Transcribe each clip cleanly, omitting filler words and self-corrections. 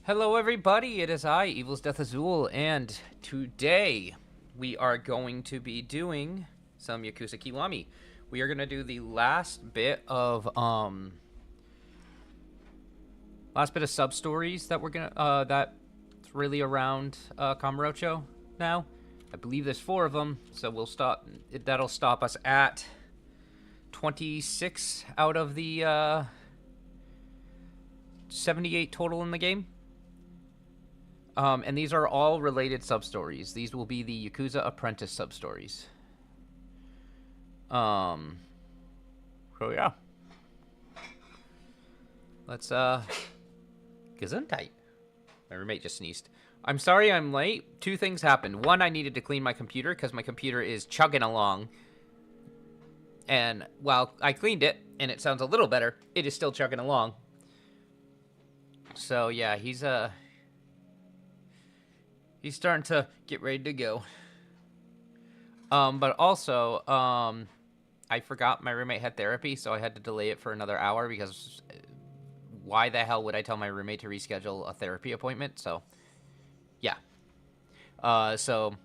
Hello everybody, it is I, Evil's Death Azul, and today we are going to be doing some Yakuza Kiwami. We are going to do the last bit of sub-stories that we're going to, that's really around Kamurocho now. I believe there's 4 of them, so we'll stop, that'll stop us at 26 out of the 78 total in the game. And these are all related sub-stories. These will be the Yakuza Apprentice sub-stories. So yeah. Let's, Gesundheit. My roommate just sneezed. I'm sorry I'm late. 2 things happened. One, I needed to clean my computer because my computer is chugging along. And while I cleaned it, and it sounds a little better, it is still chugging along. So yeah, he's starting to get ready to go. But also, I forgot my roommate had therapy, so I had to delay it for another hour because why the hell would I tell my roommate to reschedule a therapy appointment? So, yeah. So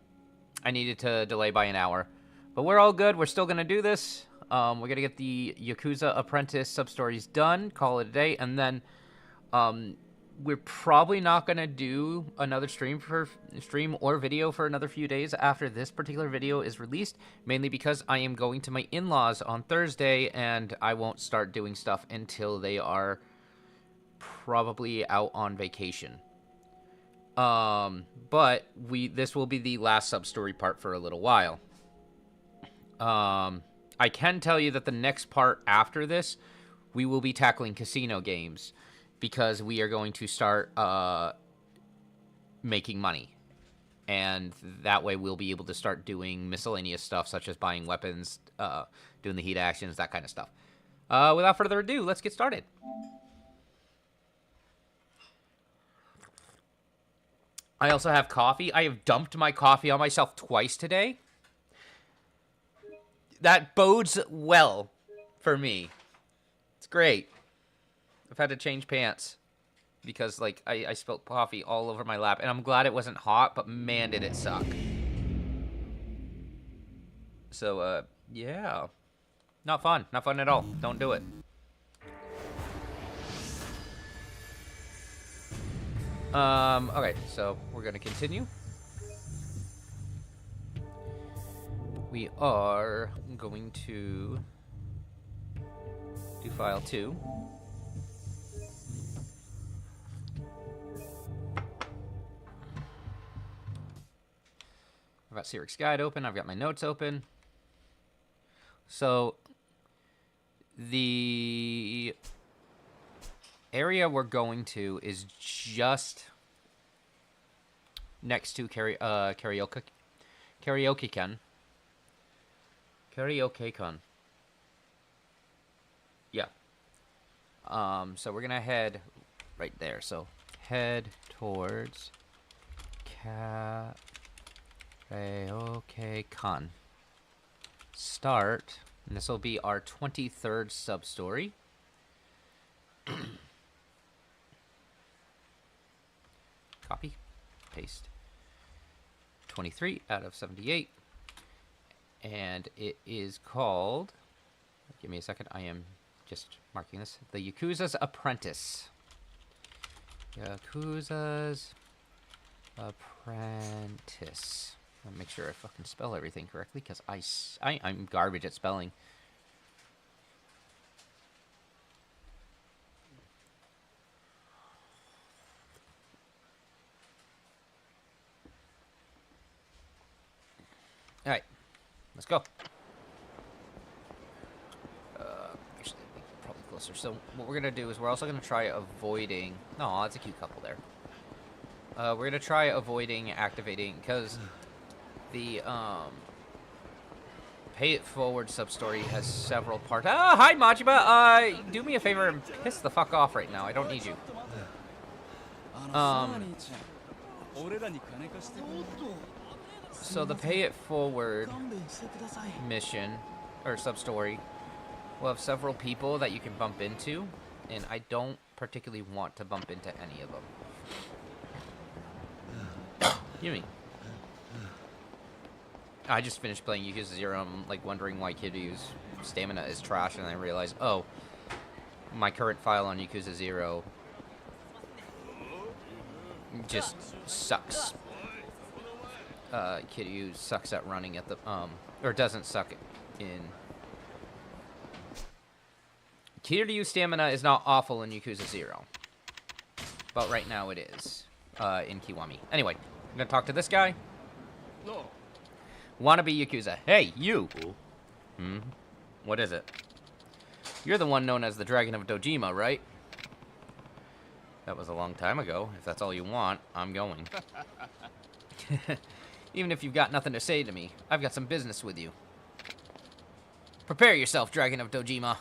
I needed to delay by an hour. But we're all good. We're still going to do this. We're going to get the Yakuza Apprentice sub-stories done, call it a day, and then we're probably not going to do another stream or video for another few days after this particular video is released, mainly because I am going to my in-laws on Thursday, and I won't start doing stuff until they are probably out on vacation. But this will be the last sub-story part for a little while. I can tell you that the next part after this, we will be tackling casino games, because we are going to start making money. And that way we'll be able to start doing miscellaneous stuff, such as buying weapons, doing the heat actions, that kind of stuff. Without further ado, let's get started. I also have coffee. I have dumped my coffee on myself twice today. That bodes well for me. It's great. I've had to change pants because, like, I spilled coffee all over my lap. And I'm glad it wasn't hot, but man, did it suck. So, yeah. Not fun. Not fun at all. Don't do it. Okay, so we're going to continue. We are going to do file 2. I've got Siric's Guide open. I've got my notes open. So, the area we're going to is just next to Karaoke-kun. Karaoke-kun. Yeah. So we're going to head right there. So, head towards Karaoke-kun. Start, and this will be our 23rd sub-story. Copy, paste. 23 out of 78. And it is called, give me a second, I am just marking this, the Yakuza's Apprentice. Yakuza's Apprentice. I'll make sure I fucking spell everything correctly, because I'm garbage at spelling. Alright, let's go. Actually, probably closer. So what we're going to do is we're also going to try avoiding... Oh, that's a cute couple there. We're going to try avoiding activating, because the Pay It Forward sub-story has several parts. Ah, hi, Majima! Do me a favor and piss the fuck off right now. I don't need you. So the Pay It Forward mission, or sub-story, will have several people that you can bump into, and I don't particularly want to bump into any of them. Gimme. I just finished playing Yakuza 0. I'm like wondering why Kiryu's stamina is trash, and I realized, oh, my current file on Yakuza 0 just sucks. Kiryu sucks at running at the, or doesn't suck in. Kiryu's stamina is not awful in Yakuza 0. But right now it is, in Kiwami. Anyway, I'm gonna talk to this guy. No. Wannabe Yakuza. Hey, you! What is it? You're the one known as the Dragon of Dojima, right? That was a long time ago. If that's all you want, I'm going. Even if you've got nothing to say to me, I've got some business with you. Prepare yourself, Dragon of Dojima.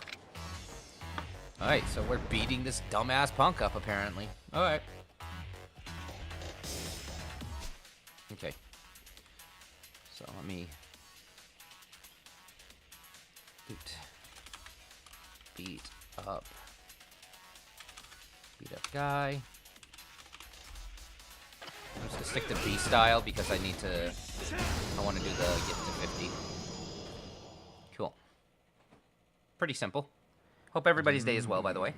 Alright, so we're beating this dumbass punk up, apparently. Alright. Okay. So let me... Beat up guy. I'm just gonna stick to B style because I want to do the get to 50. Cool. Pretty simple. Hope everybody's day is well, by the way.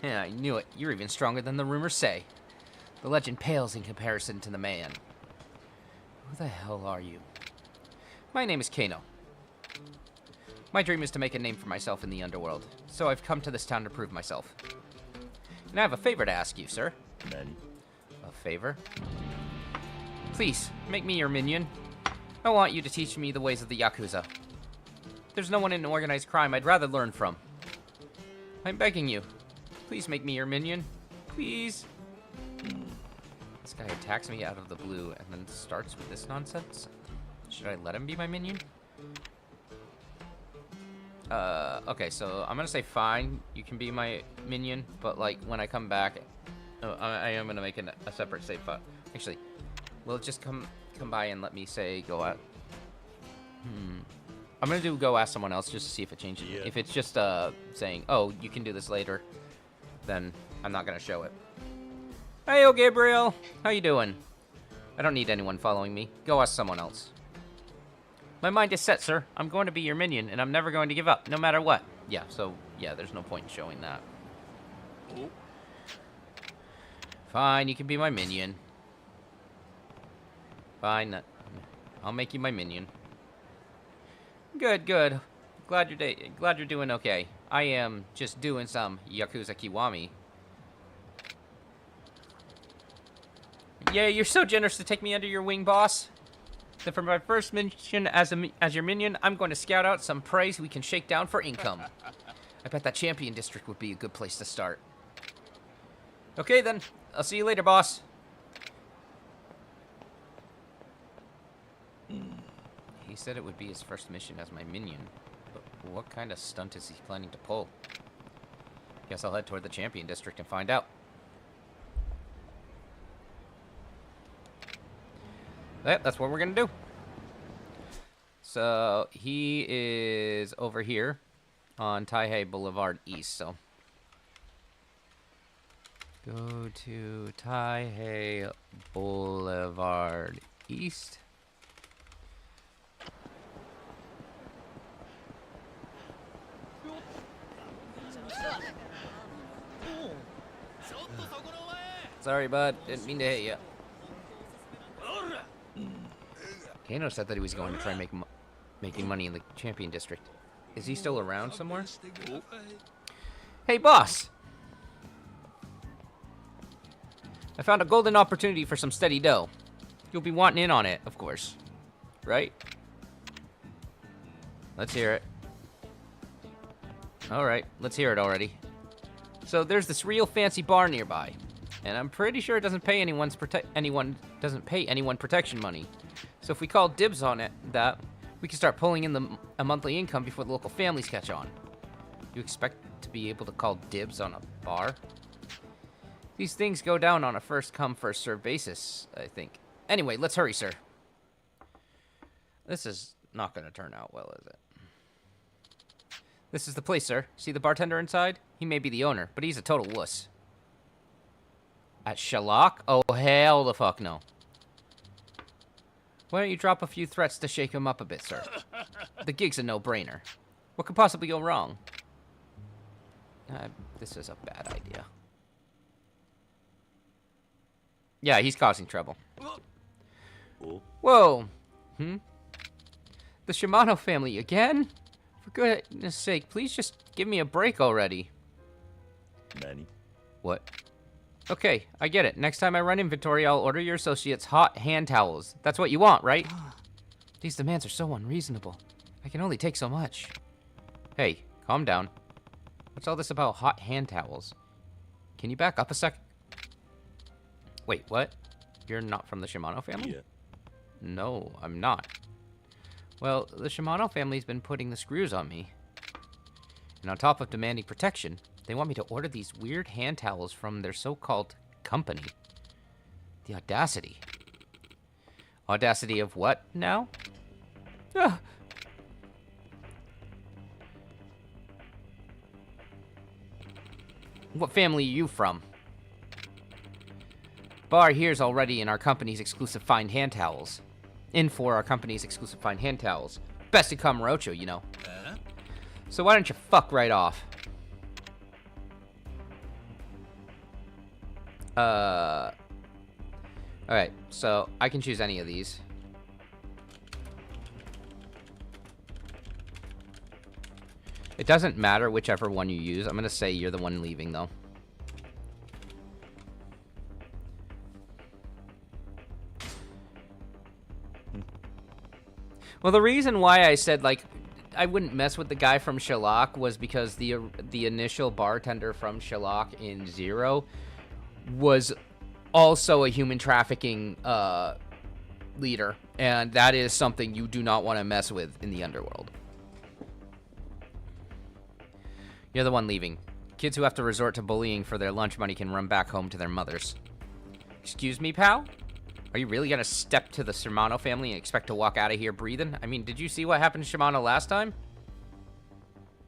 I knew it. You're even stronger than the rumors say. The legend pales in comparison to the man. Who the hell are you? My name is Kano. My dream is to make a name for myself in the underworld, so I've come to this town to prove myself. And I have a favor to ask you, sir. Nani? A favor? Please, make me your minion. I want you to teach me the ways of the Yakuza. There's no one in organized crime I'd rather learn from. I'm begging you. Please make me your minion. Please. This guy attacks me out of the blue and then starts with this nonsense. Should I let him be my minion? Okay, so I'm gonna say fine, you can be my minion, but like when I come back, I am gonna make a separate save file. Actually, will it just come by and let me say go out? I'm gonna do go ask someone else just to see if it changes. Yeah. If it's just saying, oh, you can do this later, then I'm not gonna show it. Hey, Gabriel, how you doing? I don't need anyone following me. Go ask someone else. My mind is set, sir. I'm going to be your minion, and I'm never going to give up, no matter what. Yeah, so, yeah, there's no point in showing that. Oh. Fine, you can be my minion. Fine. I'll make you my minion. Good, good. Glad you're doing okay. I am just doing some Yakuza Kiwami. Yeah, you're so generous to take me under your wing, boss. Then for my first mission as your minion, I'm going to scout out some prey we can shake down for income. I bet that champion district would be a good place to start. Okay then, I'll see you later, boss. He said it would be his first mission as my minion, but what kind of stunt is he planning to pull? Guess I'll head toward the champion district and find out. Yep, that's what we're gonna do. So he is over here on Taihei Boulevard East, so go to Taihei Boulevard East. Sorry, bud. Didn't mean to hit you. Kano said that he was going to try making money in the champion district. Is he still around somewhere? Hey, boss! I found a golden opportunity for some steady dough. You'll be wanting in on it, of course. Right? Let's hear it. Alright, let's hear it already. So there's this real fancy bar nearby, and I'm pretty sure it doesn't pay anyone protection money. So if we call dibs on it, we can start pulling in a monthly income before the local families catch on. You expect to be able to call dibs on a bar? These things go down on a first-come, first-served basis, I think. Anyway, let's hurry, sir. This is not going to turn out well, is it? This is the place, sir. See the bartender inside? He may be the owner, but he's a total wuss. At Shalak? Oh, hell the fuck no. Why don't you drop a few threats to shake him up a bit, sir? The gig's a no-brainer. What could possibly go wrong? This is a bad idea. Yeah, he's causing trouble. Whoa. The Shimano family again? For goodness sake, please just give me a break already. Nani? What? Okay, I get it. Next time I run inventory, I'll order your associates hot hand towels. That's what you want, right? These demands are so unreasonable. I can only take so much. Hey, calm down. What's all this about hot hand towels? Can you back up a sec? Wait, what? You're not from the Shimano family? Yeah. No, I'm not. Well, the Shimano family's been putting the screws on me. And on top of demanding protection, they want me to order these weird hand towels from their so-called company. The audacity. Audacity of what now? Ah. What family are you from? Bar here's already in our company's exclusive fine hand towels. In for our company's exclusive fine hand towels. Best in Kamurocho, you know. So why don't you fuck right off? Alright, so I can choose any of these. It doesn't matter whichever one you use. I'm gonna say you're the one leaving, though. Well, the reason why I said, like, I wouldn't mess with the guy from Shalak was because the initial bartender from Shalak in Zero was also a human trafficking leader, and that is something you do not want to mess with in the underworld. You're the one leaving. Kids who have to resort to bullying for their lunch money can run back home to their mothers. Excuse me, pal? Are you really gonna step to the Shimano family and expect to walk out of here breathing? I mean, did you see what happened to Shimano last time?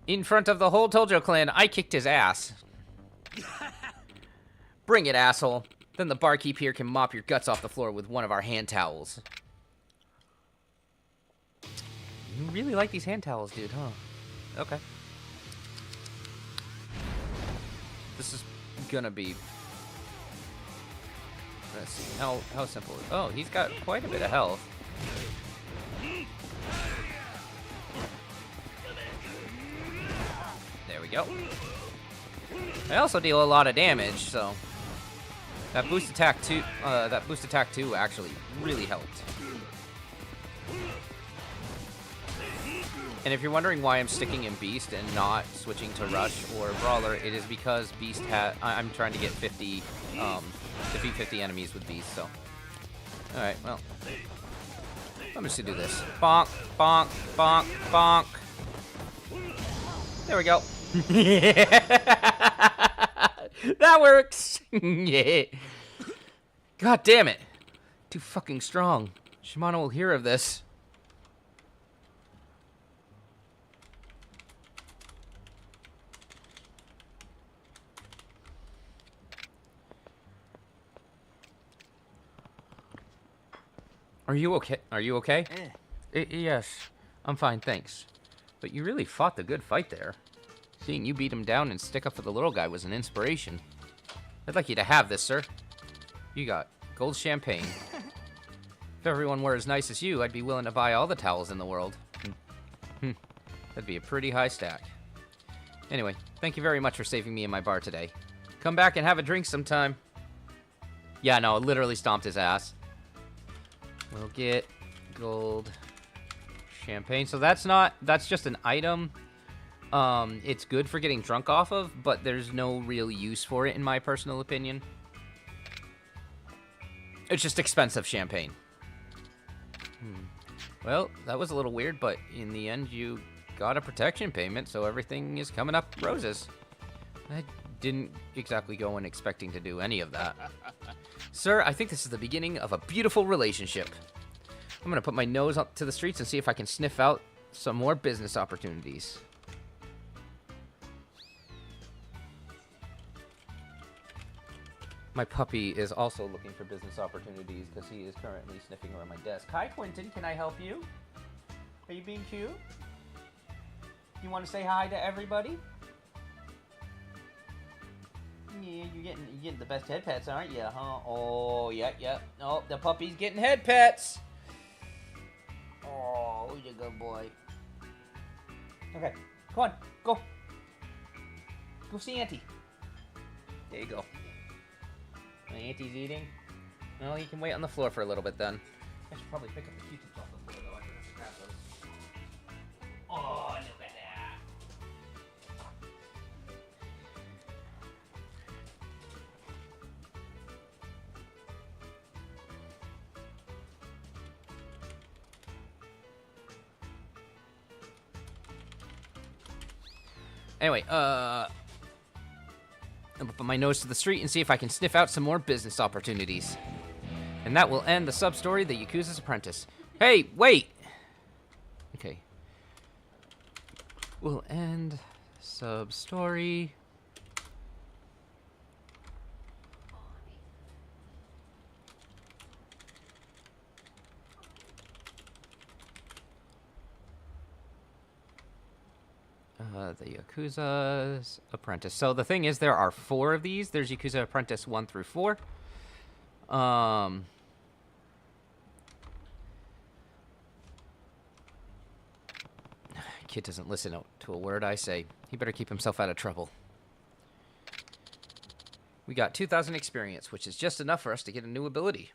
In front of the whole Tojo clan, I kicked his ass. Bring it, asshole. Then the barkeep here can mop your guts off the floor with one of our hand towels. You really like these hand towels, dude, huh? Okay. This is gonna be... Let's see, how simple is... Oh, he's got quite a bit of health. There we go. I also deal a lot of damage, so... That boost attack 2 actually really helped. And if you're wondering why I'm sticking in Beast and not switching to Rush or Brawler, it is because Beast I'm trying to get 50, defeat 50 enemies with Beast, so. Alright, well. I'm just gonna do this. Bonk, bonk, bonk, bonk. There we go. That works! Yeah. God damn it. Too fucking strong. Shimano will hear of this. Are you okay? Are you okay? Yes, I'm fine, thanks. But you really fought the good fight there. Seeing you beat him down and stick up for the little guy was an inspiration. I'd like you to have this, sir. You got gold champagne. If everyone were as nice as you, I'd be willing to buy all the towels in the world. That'd be a pretty high stack. Anyway, thank you very much for saving me in my bar today. Come back and have a drink sometime. Yeah, no, it literally stomped his ass. We'll get gold champagne. So that's just an item. It's good for getting drunk off of, but there's no real use for it in my personal opinion. It's just expensive champagne. Well, that was a little weird, but in the end you got a protection payment, so everything is coming up roses. I didn't exactly go in expecting to do any of that. Sir, I think this is the beginning of a beautiful relationship. I'm gonna put my nose up to the streets and see if I can sniff out some more business opportunities. My puppy is also looking for business opportunities because he is currently sniffing around my desk. Hi, Quentin. Can I help you? Are you being cute? You want to say hi to everybody? Yeah, you're getting the best head pets, aren't you, huh? Oh, yeah. Oh, the puppy's getting head pets. Oh, he's a good boy. Okay, come on, go. Go see Auntie. There you go. My Auntie's eating. Well, he can wait on the floor for a little bit then. I should probably pick up the Q-tips off the floor, though. I forgot to grab those. Oh, look at that. Anyway, I'm gonna put my nose to the street and see if I can sniff out some more business opportunities. And that will end the sub-story, The Yakuza's Apprentice. Hey, wait! Okay. We'll end sub-story. The Yakuza's Apprentice. So the thing is, there are 4 of these. There's Yakuza Apprentice 1 through 4. Kid doesn't listen to a word I say. He better keep himself out of trouble. We got 2,000 experience, which is just enough for us to get a new ability.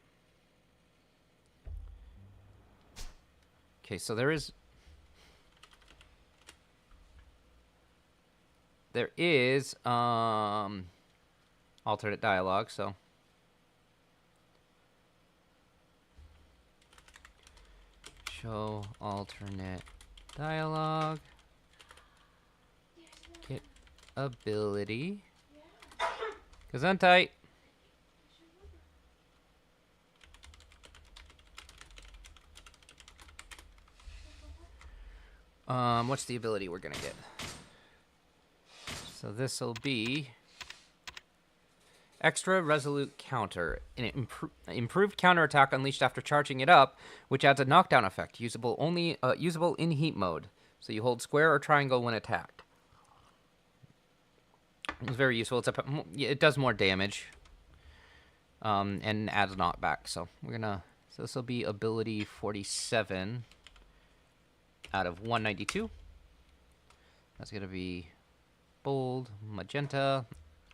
Okay, so there is alternate dialogue, so show alternate dialogue, get ability, Gesundheit. What's the ability we're gonna get? So this will be extra resolute counter, an improved counterattack unleashed after charging it up, which adds a knockdown effect, usable in heat mode. So you hold square or triangle when attacked. It's very useful. It does more damage, and adds knockback. So so this will be ability 47 out of 192. That's gonna be bold, magenta.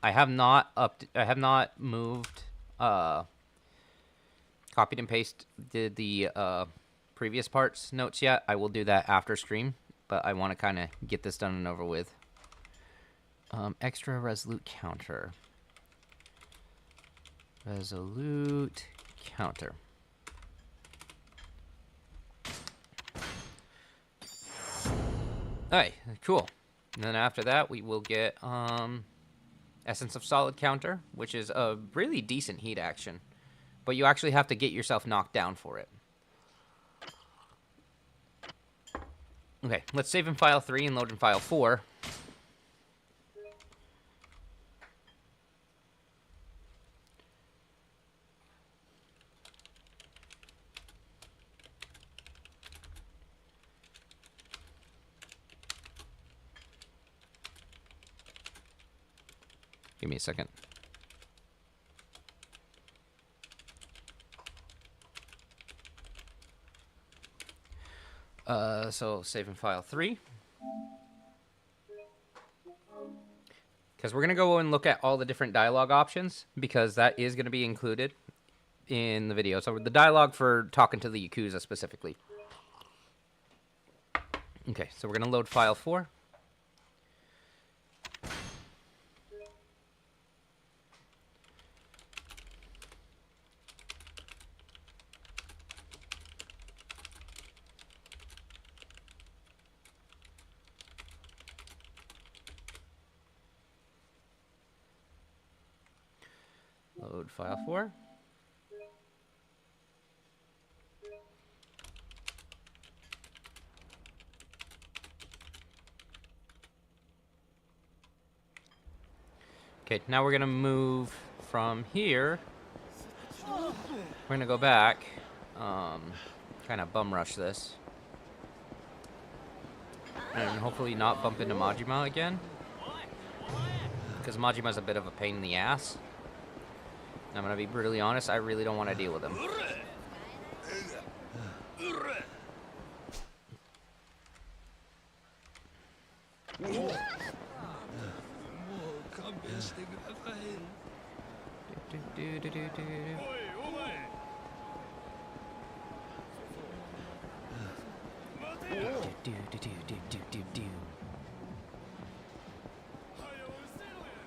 I have not moved, copied and pasted the previous parts notes yet. I will do that after stream, but I want to kind of get this done and over with. Extra resolute counter. Resolute counter. Alright, cool. And then after that, we will get Essence of Solid counter, which is a really decent heat action. But you actually have to get yourself knocked down for it. Okay, let's save in file 3 and load in file 4. Give me a second. So save in file 3. Because we're going to go and look at all the different dialogue options, because that is going to be included in the video. So the dialogue for talking to the Yakuza specifically. Okay, so we're going to load file 4. Load file 4. Okay, now we're going to move from here, we're gonna go back, kind of bum rush this, and hopefully not bump into Majima again, because Majima's a bit of a pain in the ass. I'm gonna be brutally honest, I really don't want to deal with him.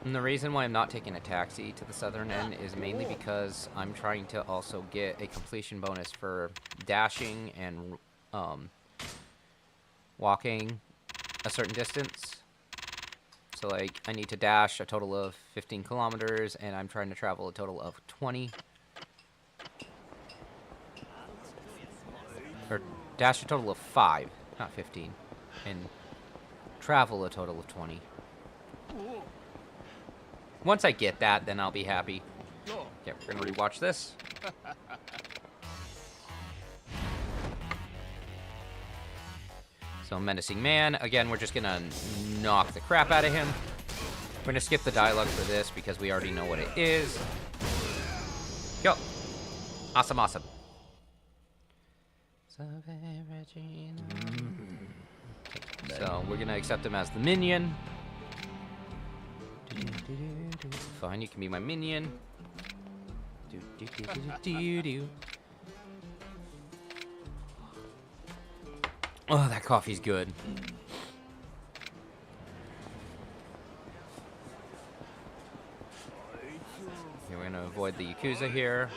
And the reason why I'm not taking a taxi to the southern end is mainly because I'm trying to also get a completion bonus for dashing and walking a certain distance. So like I need to dash a total of 15 kilometers and I'm trying to travel a total of 20. Or dash a total of 5, not 15. And travel a total of 20. Once I get that, then I'll be happy. Okay, we're gonna rewatch this. So, Menacing Man. Again, we're just gonna knock the crap out of him. We're gonna skip the dialogue for this because we already know what it is. Yo! Awesome, awesome. So, we're gonna accept him as the minion. Fine, you can be my minion. Oh, that coffee's good. Okay, we're gonna avoid the Yakuza here.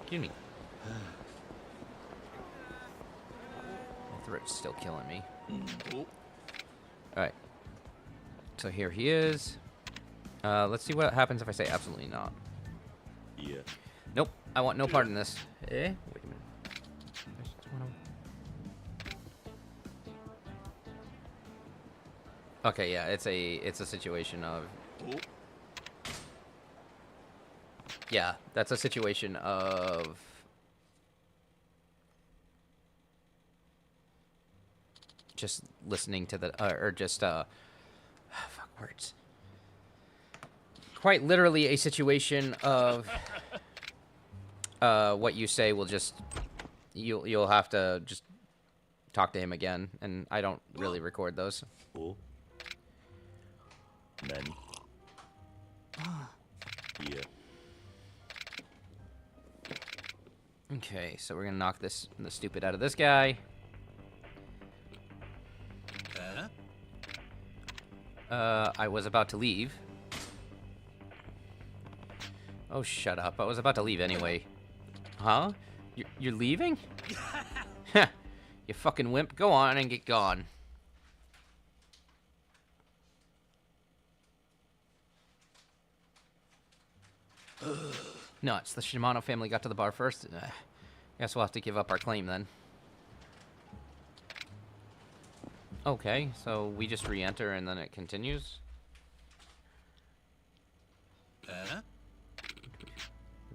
Excuse me. My throat's still killing me. Alright. So here he is. Let's see what happens if I say absolutely not. Yeah. Nope, I want no part in this. Eh? Wait a minute. Okay, yeah, it's a situation of... Yeah, that's a situation of... Just listening to the... or just, fuck words. Quite literally a situation of... what you say will just... You'll have to just talk to him again, and I don't really record those. Cool. Nani? Yeah. Okay, so we're gonna knock the stupid out of this guy. I was about to leave. Oh, shut up. I was about to leave anyway. Huh? You're leaving? You fucking wimp. Go on and get gone. Nuts. The Shimano family got to the bar first. Guess we'll have to give up our claim then. Okay, so we just re-enter and then it continues.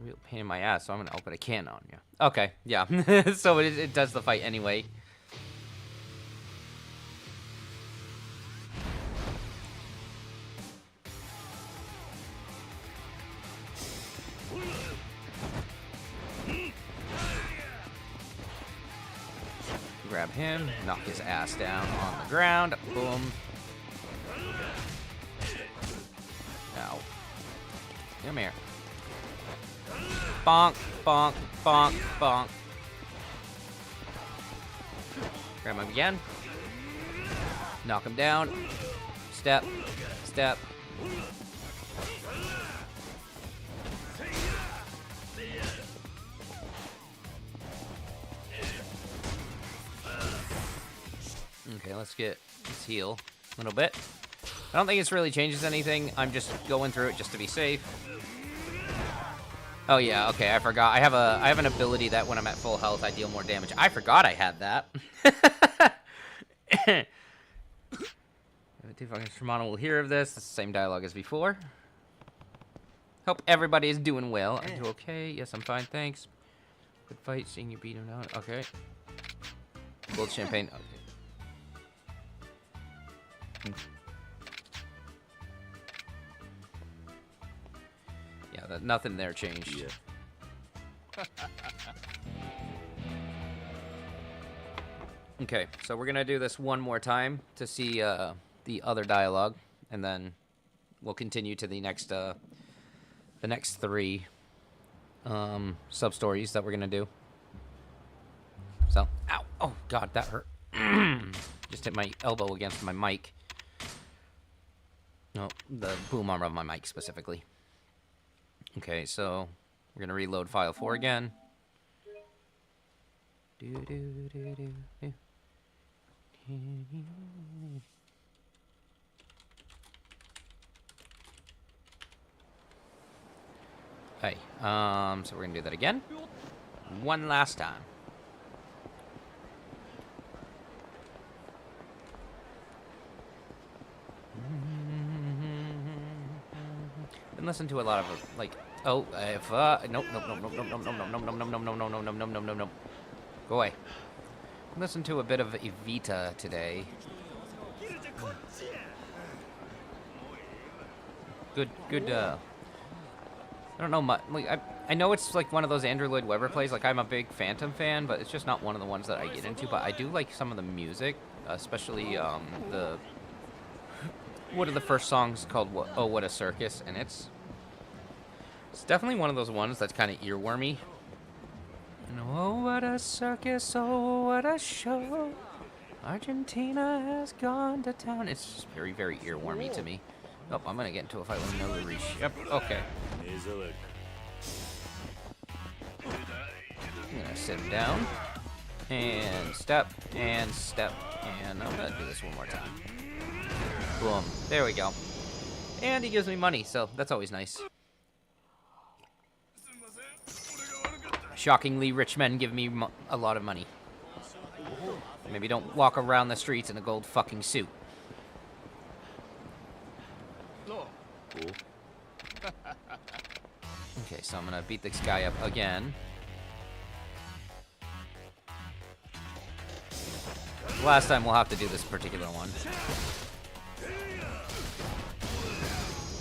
Real pain in my ass, so I'm gonna open a can on you. Okay, yeah. So it does the fight anyway. Grab him, knock his ass down on the ground. Boom. Ow. Come here. Bonk, bonk, bonk, bonk. Grab him again. Knock him down. Step, step. Okay, let's heal a little bit. I don't think this really changes anything. I'm just going through it just to be safe. Oh yeah, okay, I forgot. I have an ability that when I'm at full health, I deal more damage. I forgot I had that. Shimano will hear of this. It's the same dialogue as before. Hope everybody is doing well. I'm doing okay. Yes, I'm fine, thanks. Good fight, seeing you beat him down. Okay. Gold champagne. Okay. Yeah, nothing there changed. Yeah. Okay, so we're gonna do this one more time to see the other dialogue, and then we'll continue to the next 3 sub stories that we're gonna do. So, ow, oh god, that hurt. Just hit my elbow against my mic. No, the boom arm of my mic specifically. Okay, so we're gonna reload file 4 again. Hey, so we're gonna do that again. One last time. Been listening to a lot of like, oh, if nope, nope. Go away. Listen to a bit of Evita today. Good. I don't know much. Like, I know it's like one of those Andrew Lloyd Webber plays. Like, I'm a big Phantom fan, but it's just not one of the ones that I get into. But I do like some of the music, especially the. What are the first songs called? Oh, What a Circus, and it's definitely one of those ones that's kind of earwormy. And oh, what a circus! Oh, what a show! Argentina has gone to town. It's just very, very earwormy to me. Oh, I'm gonna get into a fight with another Rish. Yep, okay. I'm gonna sit him down. And step, and I'm gonna do this one more time. Boom. There we go. And he gives me money, so that's always nice. Shockingly, rich men give me a lot of money. Maybe don't walk around the streets in a gold fucking suit. Okay, so I'm gonna beat this guy up again. Last time we'll have to do this particular one.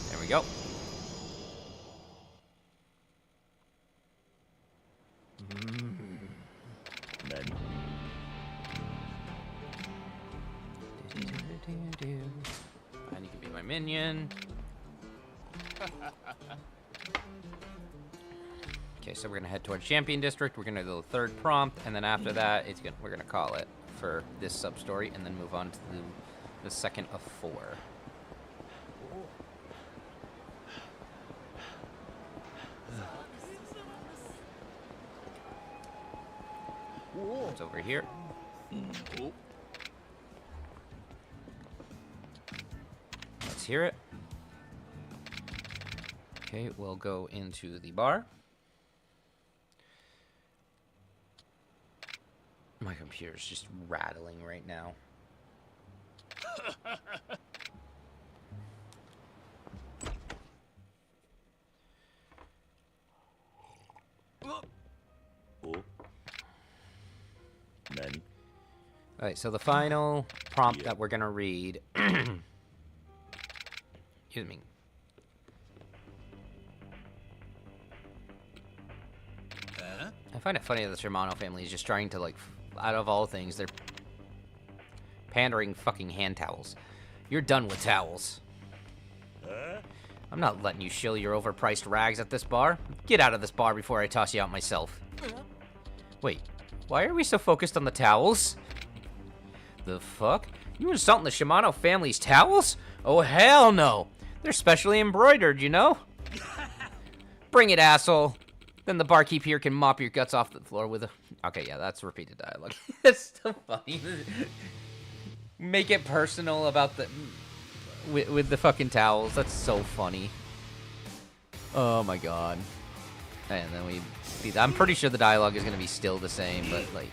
There we go. And you can be my minion. Okay, so we're gonna head towards Champion District. We're gonna do the 3rd prompt, and then after that, we're gonna call it for this sub story, and then move on to the 2nd of 4. It's over here. Let's hear it. Okay, we'll go into the bar. My computer's just rattling right now. Alright, so the final prompt that we're gonna read. Excuse me. I find it funny that the Shimano family is just trying to, like, out of all things, they're pandering fucking hand towels. You're done with towels. I'm not letting you shill your overpriced rags at this bar. Get out of this bar before I toss you out myself. Wait, why are we so focused on the towels? The fuck? You insulting the Shimano family's towels? Oh, hell no. They're specially embroidered, you know? Bring it, asshole. Then the barkeep here can mop your guts off the floor with a... Okay, yeah, that's repeated dialogue. It's so funny. Make it personal about the... With the fucking towels. That's so funny. Oh, my God. And then we... I'm pretty sure the dialogue is going to be still the same, but, like...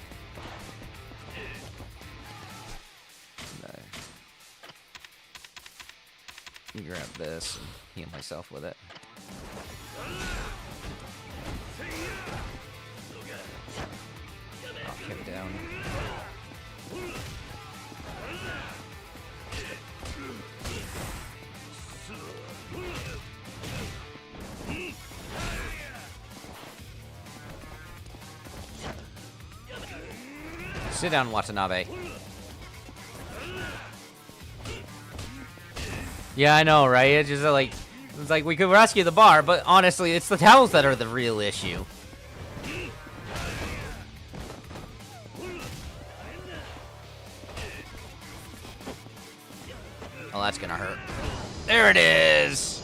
Grab this and heal myself with it. I'll kick down. Sit down, Watanabe. Yeah, I know, right? It's just it's like we could rescue the bar, but honestly, it's the towels that are the real issue. Oh, that's gonna hurt. There it is!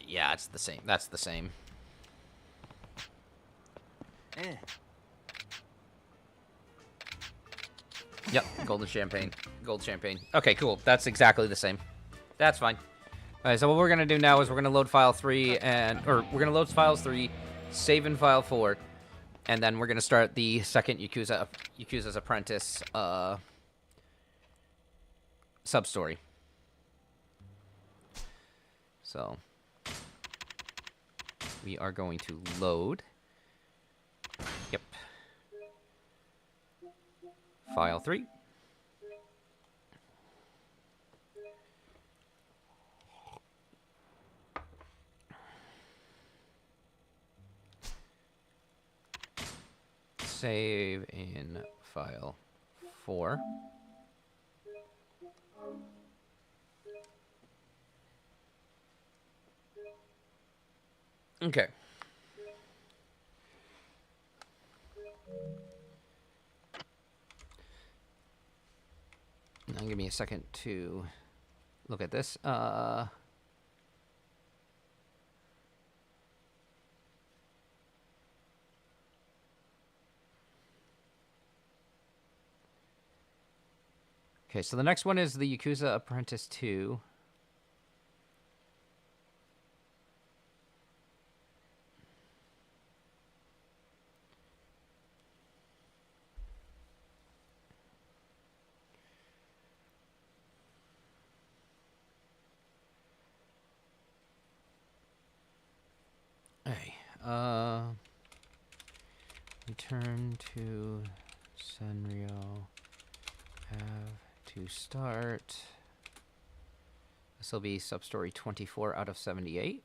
Yeah, it's the same. That's the same. Yep, golden champagne. Gold champagne. Okay, cool. That's exactly the same. That's fine. Alright, so what we're gonna do now is we're gonna load file 3 we're gonna load files 3, save in file 4, and then we're gonna start the second Yakuza's Apprentice sub-story. So we are going to load. Yep. File 3. Save in file 4. Okay. Now give me a second to look at this. Okay, so the next one is the Yakuza Apprentice 2. Hey, return to Senryo. Have to start. This will be substory 24 out of 78.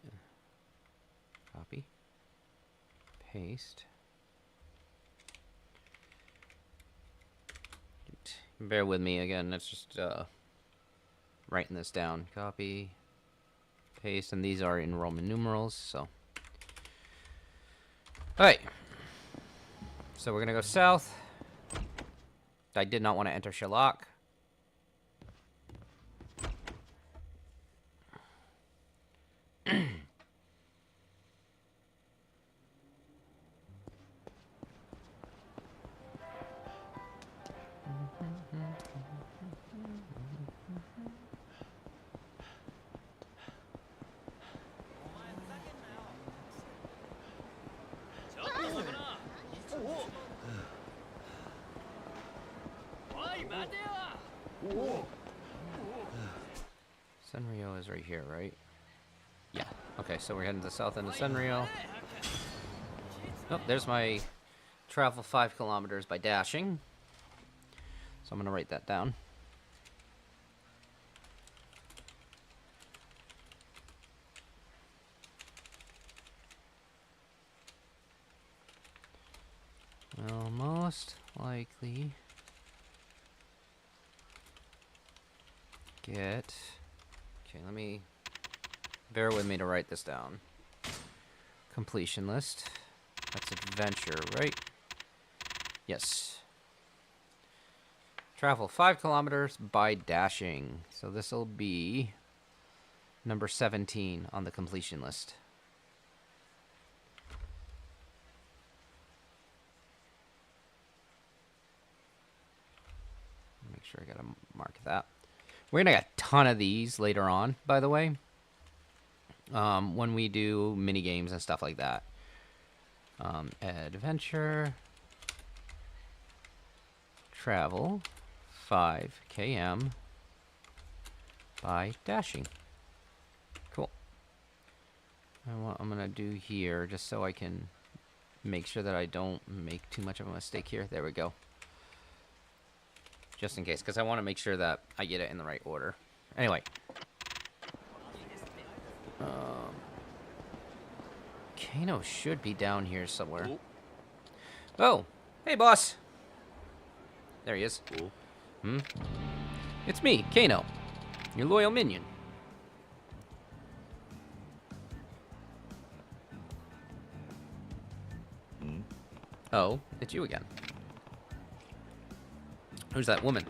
Copy. Paste. Bear with me again. It's just writing this down. Copy. Paste. And these are in Roman numerals, so. Alright. So we're going to go south. I did not want to enter Shalak. Senryo is right here, right? Yeah. Okay, so we're heading to the south end of Senryo. Oh, there's my travel 5 kilometers by dashing. So I'm going to write that down. Well, most likely get... Okay, let me... Bear with me to write this down. Completion list. That's adventure, right? Yes. Travel 5 kilometers by dashing. So this will be number 17 on the completion list. Make sure I gotta mark that. We're gonna get a ton of these later on, by the way. When we do mini games and stuff like that. Adventure. Travel 5 km by dashing. Cool. And what I'm gonna do here, just so I can make sure that I don't make too much of a mistake here. There we go. Just in case, because I want to make sure that I get it in the right order. Anyway. Kano should be down here somewhere. Oh! Hey, boss! There he is. Hmm? It's me, Kano. Your loyal minion. Oh, it's you again. Who's that woman?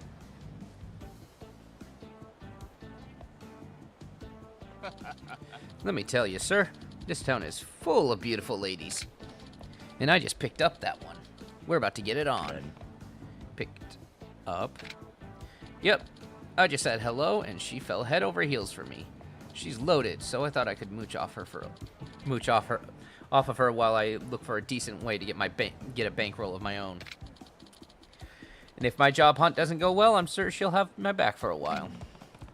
Let me tell you, sir, this town is full of beautiful ladies. And I just picked up that one. We're about to get it on. Picked up? Yep. I just said hello, and she fell head over heels for me. She's loaded, so I thought I could mooch off of her while I look for a decent way to get a bankroll of my own. And if my job hunt doesn't go well, I'm sure she'll have my back for a while.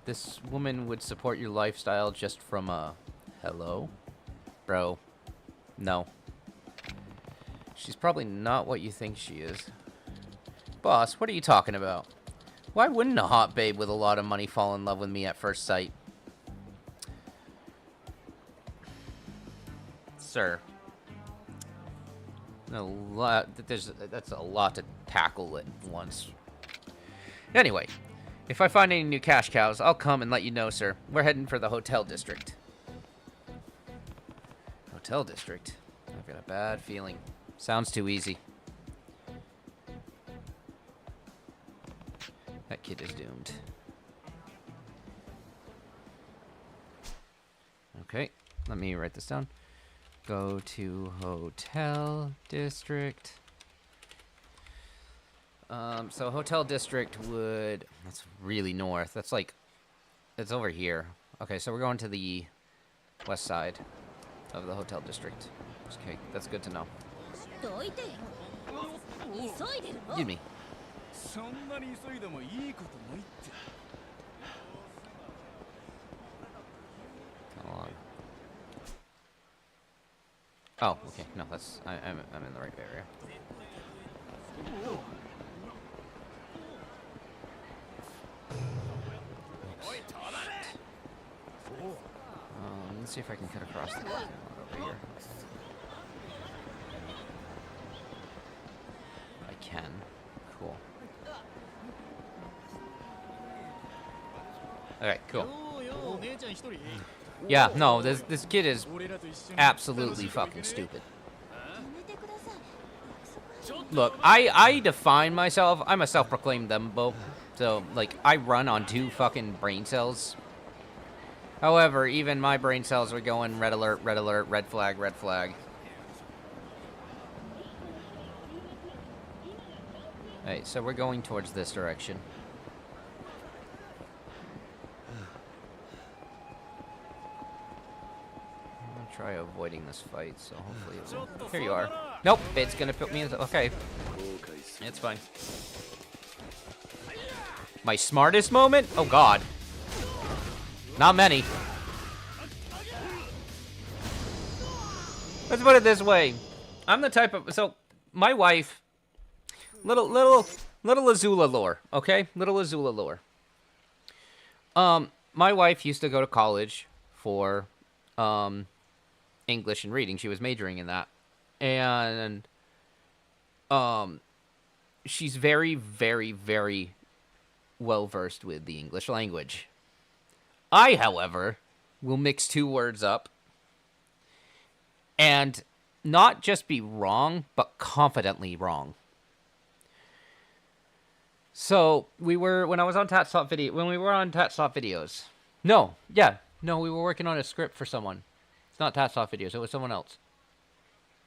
This woman would support your lifestyle just from a hello? Bro, no. She's probably not what you think she is. Boss, what are you talking about? Why wouldn't a hot babe with a lot of money fall in love with me at first sight? Sir. That's a lot to tackle at once. Anyway, if I find any new cash cows, I'll come and let you know, sir. We're heading for the hotel district. Hotel district? I've got a bad feeling. Sounds too easy. That kid is doomed. Okay, let me write this down. Go to hotel district. So hotel district would... That's really north. That's like... It's over here. Okay, so we're going to the west side of the hotel district. Okay, that's good to know. Excuse me. Come on. Oh, okay. No, that's... I'm in the right area. Let's see if I can cut across the over here. I can. Cool. Okay, cool. Yeah, no, this kid is absolutely fucking stupid. Look, I define myself, I'm a self-proclaimed Dumbo. So, like, I run on 2 fucking brain cells. However, even my brain cells are going red alert, red flag, red flag. Alright, so we're going towards this direction. I'm gonna try avoiding this fight, so hopefully it will... Here you are. Nope, it's gonna put me in... Okay. It's fine. My smartest moment? Oh god. Not many. Let's put it this way. I'm the type of... So, my wife... Little Azula lore, okay? Little Azula lore. My wife used to go to college for English and reading. She was majoring in that. And she's very, very, very well-versed with the English language. I, however, will mix 2 words up and not just be wrong, but confidently wrong. So, when we were on Tatstop videos. No, we were working on a script for someone. It's not Tatstop videos, it was someone else.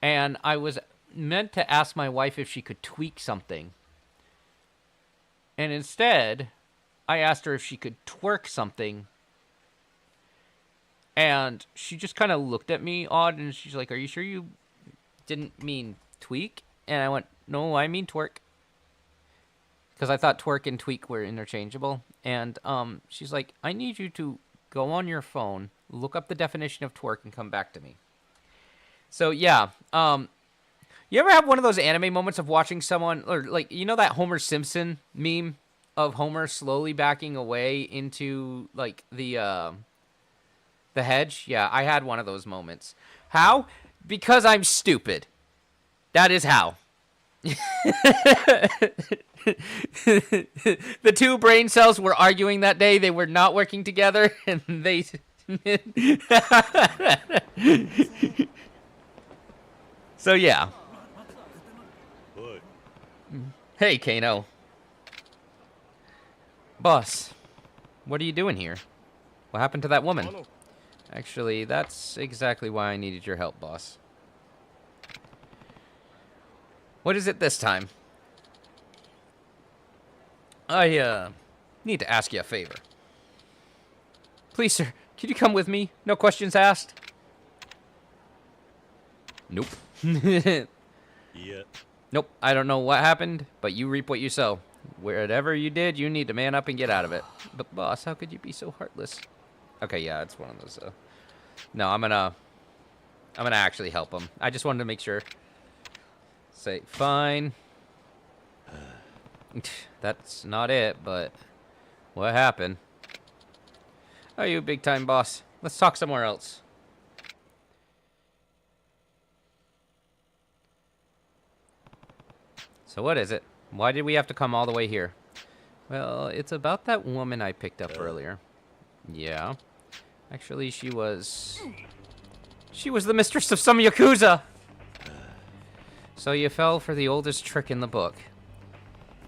And I was meant to ask my wife if she could tweak something. And instead, I asked her if she could twerk something. And she just kind of looked at me odd, and she's like, "Are you sure you didn't mean tweak?" And I went, "No, I mean twerk." because I thought twerk and tweak were interchangeable. And she's like, I need you to go on your phone, look up the definition of twerk, and come back to me. So yeah, you ever have one of those anime moments of watching someone, or like, you know that Homer Simpson meme of Homer slowly backing away into like the hedge? Yeah, I had one of those moments. How? Because I'm stupid. That is how. The two brain cells were arguing that day. They were not working together, and they. So yeah. Hey, Kano. Boss, what are you doing here? What happened to that woman? Actually, that's exactly why I needed your help, boss. What is it this time? I, need to ask you a favor. Please, sir, could you come with me? No questions asked? Nope. Yeah. Nope, I don't know what happened, but you reap what you sow. Whatever you did, you need to man up and get out of it. But boss, how could you be so heartless? Okay, yeah, it's one of those, No, I'm gonna actually help him. I just wanted to make sure. Say, fine. That's not it, but what happened? Oh, you big time boss. Let's talk somewhere else. So what is it? Why did we have to come all the way here? Well, it's about that woman I picked up earlier. Yeah. Actually, she was the mistress of some Yakuza! So you fell for the oldest trick in the book.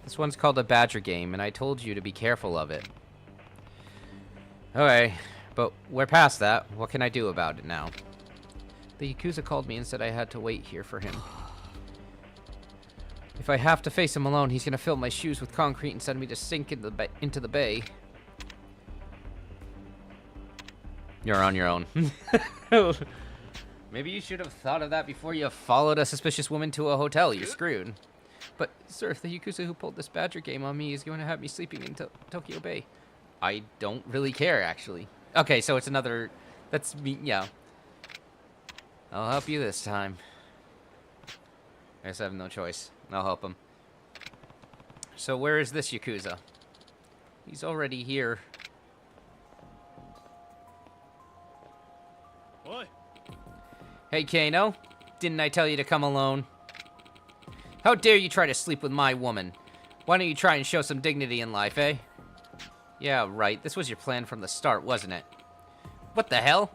This one's called a badger game, and I told you to be careful of it. Okay, but we're past that. What can I do about it now? The Yakuza called me and said I had to wait here for him. If I have to face him alone, he's gonna fill my shoes with concrete and send me to sink into the bay. You're on your own. Maybe you should have thought of that before you followed a suspicious woman to a hotel. You're screwed. But, sir, the Yakuza who pulled this badger game on me is going to have me sleeping in Tokyo Bay. I don't really care, actually. Okay, so it's another... That's me, yeah. I'll help you this time. I guess I have no choice. I'll help him. So where is this Yakuza? He's already here. Oi. Hey, Kano. Didn't I tell you to come alone? How dare you try to sleep with my woman? Why don't you try and show some dignity in life, eh? Yeah, right. This was your plan from the start, wasn't it? What the hell?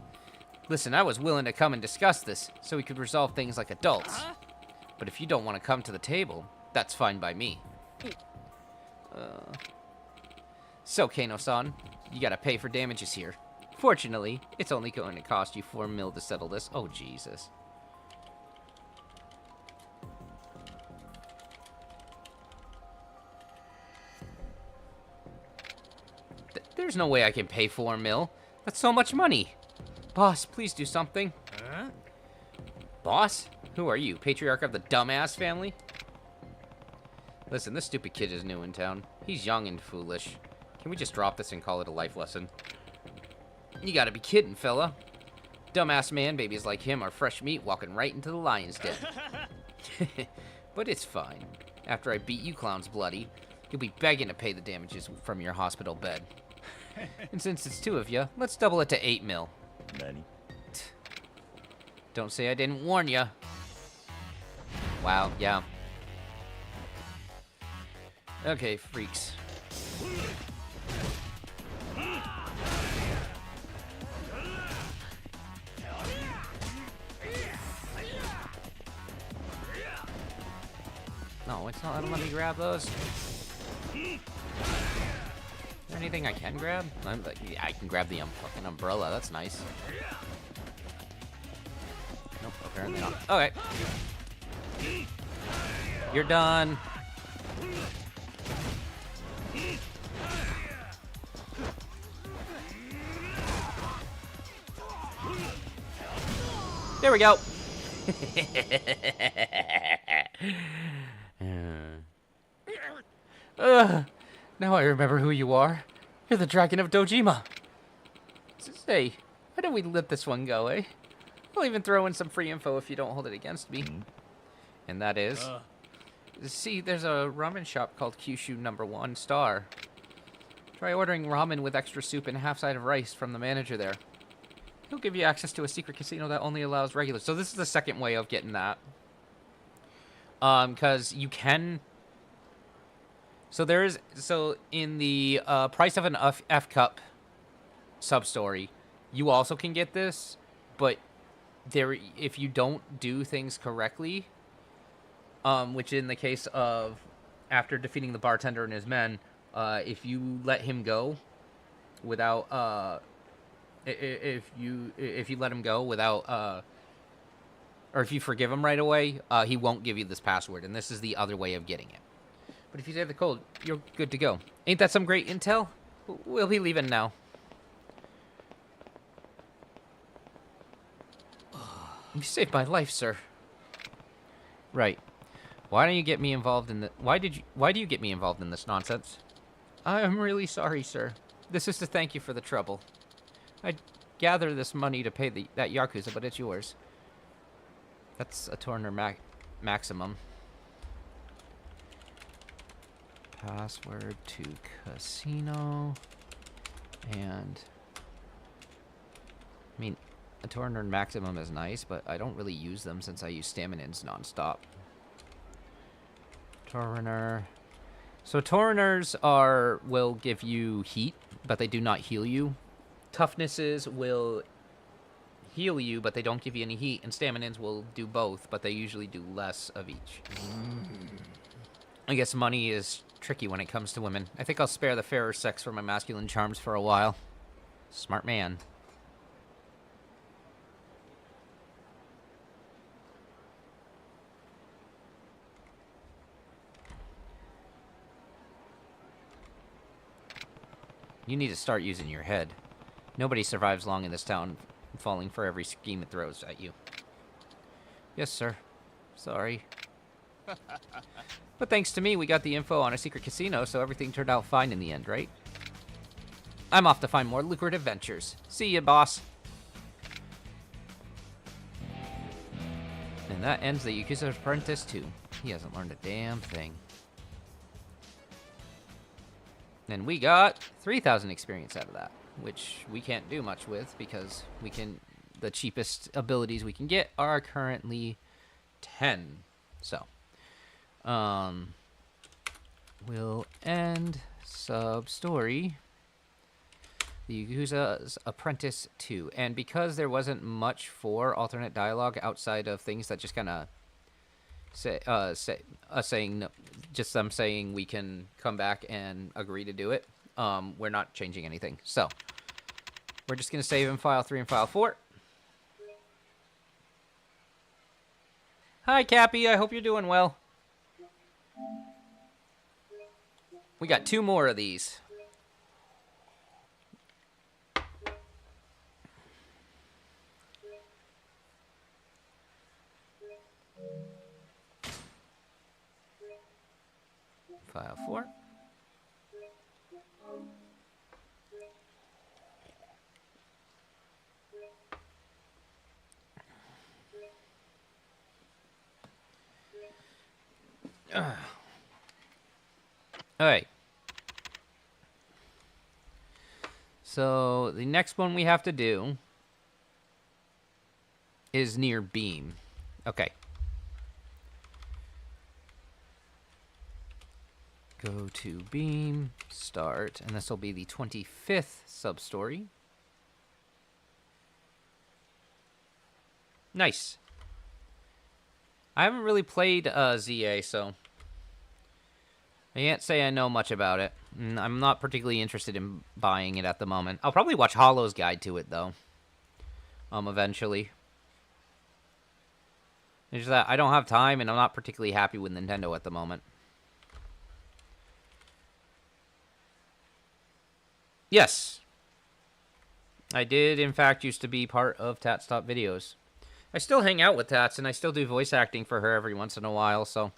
Listen, I was willing to come and discuss this, so we could resolve things like adults. But if you don't want to come to the table, that's fine by me. So, Kano-san, you gotta pay for damages here. Fortunately, it's only going to cost you 4 mil to settle this. Oh, Jesus. There's no way I can pay 4 mil. That's so much money. Boss, please do something. Huh? Boss? Who are you, patriarch of the dumbass family? Listen, this stupid kid is new in town. He's young and foolish. Can we just drop this and call it a life lesson? You gotta be kidding, fella. Dumbass man babies like him are fresh meat walking right into the lion's den. But it's fine. After I beat you clowns bloody, you'll be begging to pay the damages from your hospital bed. And since it's 2 of you, let's double it to 8 mil. Nani? Don't say I didn't warn ya. Wow, yeah. Okay, freaks. No, it's not. Let me grab those. Is there anything I can grab? Yeah, I can grab the fucking umbrella. That's nice. Nope, apparently not. Okay. You're done. There we go. Now I remember who you are. You're the Dragon of Dojima. Hey, why don't we let this one go, eh? I'll even throw in some free info if you don't hold it against me. And that is... see, there's a ramen shop called Kyushu #1 Star. Try ordering ramen with extra soup and a half side of rice from the manager there. He'll give you access to a secret casino that only allows regulars. So this is the second way of getting that. Because you can... So there is... So in the price of an F-Cup sub-story, you also can get this, but there, if you don't do things correctly, which in the case of after defeating the bartender and his men, if you let him go without if you let him go without or if you forgive him right away, he won't give you this password, and this is the other way of getting it. But if you save the code, you're good to go. Ain't that some great intel? We'll be leaving now. You saved my life, sir. Right. Why don't you get me involved in the... Why do you get me involved in this nonsense? I'm really sorry, sir. This is to thank you for the trouble. I'd gather this money to pay that Yakuza, but it's yours. That's a Turner maximum. Password to casino. And... I mean... A Turner maximum is nice, but I don't really use them since I use staminins nonstop. Turner. So Turners will give you heat, but they do not heal you. Toughnesses will heal you, but they don't give you any heat. And staminins will do both, but they usually do less of each. I guess money is tricky when it comes to women. I think I'll spare the fairer sex for my masculine charms for a while. Smart man. You need to start using your head. Nobody survives long in this town, falling for every scheme it throws at you. Yes, sir. Sorry. But thanks to me, we got the info on a secret casino, so everything turned out fine in the end, right? I'm off to find more lucrative ventures. See ya, boss. And that ends the Yakuza Apprentice 2. He hasn't learned a damn thing. And we got 3,000 experience out of that, which we can't do much with because the cheapest abilities we can get are currently 10. So, we'll end sub-story, the Yakuza's Apprentice 2. And because there wasn't much for alternate dialogue outside of things that just kind of saying no, just them saying we can come back and agree to do it. We're not changing anything. So we're just gonna save in file 3 and file 4. Hi, Cappy. I hope you're doing well. We got 2 more of these. File 4. Alright. So, the next one we have to do is near Beam. Okay. Go to Beam, start, and this will be the 25th sub-story. Nice. I haven't really played ZA, so I can't say I know much about it. I'm not particularly interested in buying it at the moment. I'll probably watch Hollow's guide to it, though. Eventually. It's just that I don't have time, and I'm not particularly happy with Nintendo at the moment. Yes. I did, in fact, used to be part of Tat Stop Videos. I still hang out with Tats, and I still do voice acting for her every once in a while, so...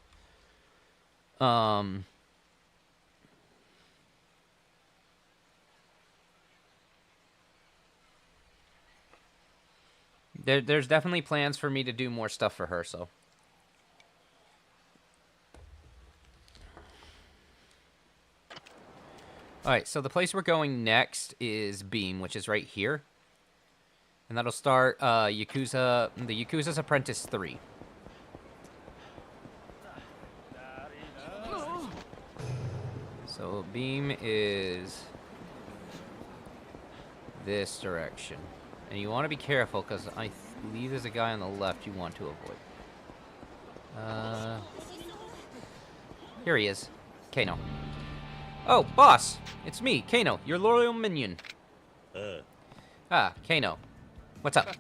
There's definitely plans for me to do more stuff for her, so. Alright, so the place we're going next is Beam, which is right here. And that'll start the Yakuza's Apprentice 3. So Beam is this direction. And you want to be careful, because I believe there's a guy on the left you want to avoid. Here he is. Kano. Oh, boss! It's me, Kano, your loyal minion. Ah, Kano. What's up?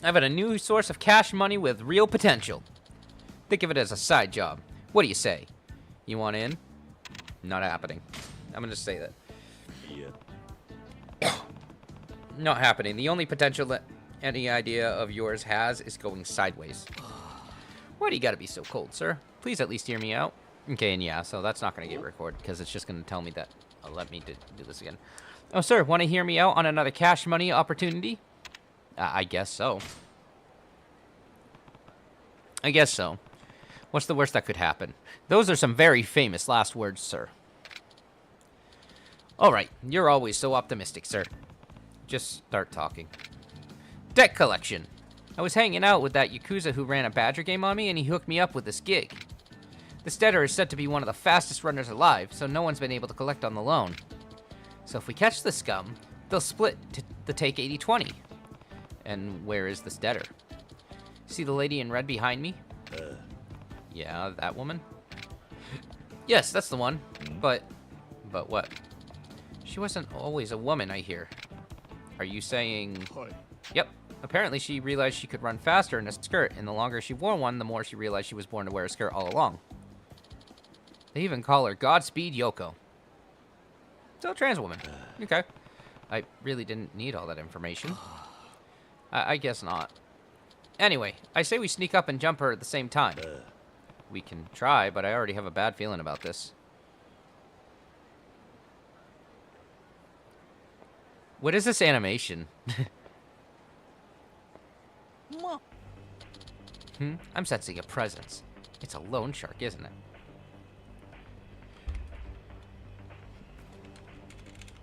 I've got a new source of cash money with real potential. Think of it as a side job. What do you say? You want in? Not happening. I'm gonna say that. Yeah. Not happening. The only potential that any idea of yours has is going sideways. Why do you gotta be so cold, sir? Please at least hear me out. Okay, and yeah, so that's not gonna get recorded because it's just gonna tell me that. Let me do this again. Oh, sir, want to hear me out on another cash money opportunity? I guess so. I guess so. What's the worst that could happen? Those are some very famous last words, sir. Alright, you're always so optimistic, sir. Just start talking. Debt collection. I was hanging out with that Yakuza who ran a Badger game on me, and he hooked me up with this gig. This debtor is said to be one of the fastest runners alive, so no one's been able to collect on the loan. So if we catch the scum, they'll split the take 80-20. And where is this debtor? See the lady in red behind me? Yeah, that woman? Yes, that's the one. But what? She wasn't always a woman, I hear. Are you saying... Yep. Apparently she realized she could run faster in a skirt, and the longer she wore one, the more she realized she was born to wear a skirt all along. They even call her Godspeed Yoko. So a trans woman. Okay. I really didn't need all that information. I guess not. Anyway, I say we sneak up and jump her at the same time. We can try, but I already have a bad feeling about this. What is this animation? I'm sensing a presence. It's a loan shark, isn't it?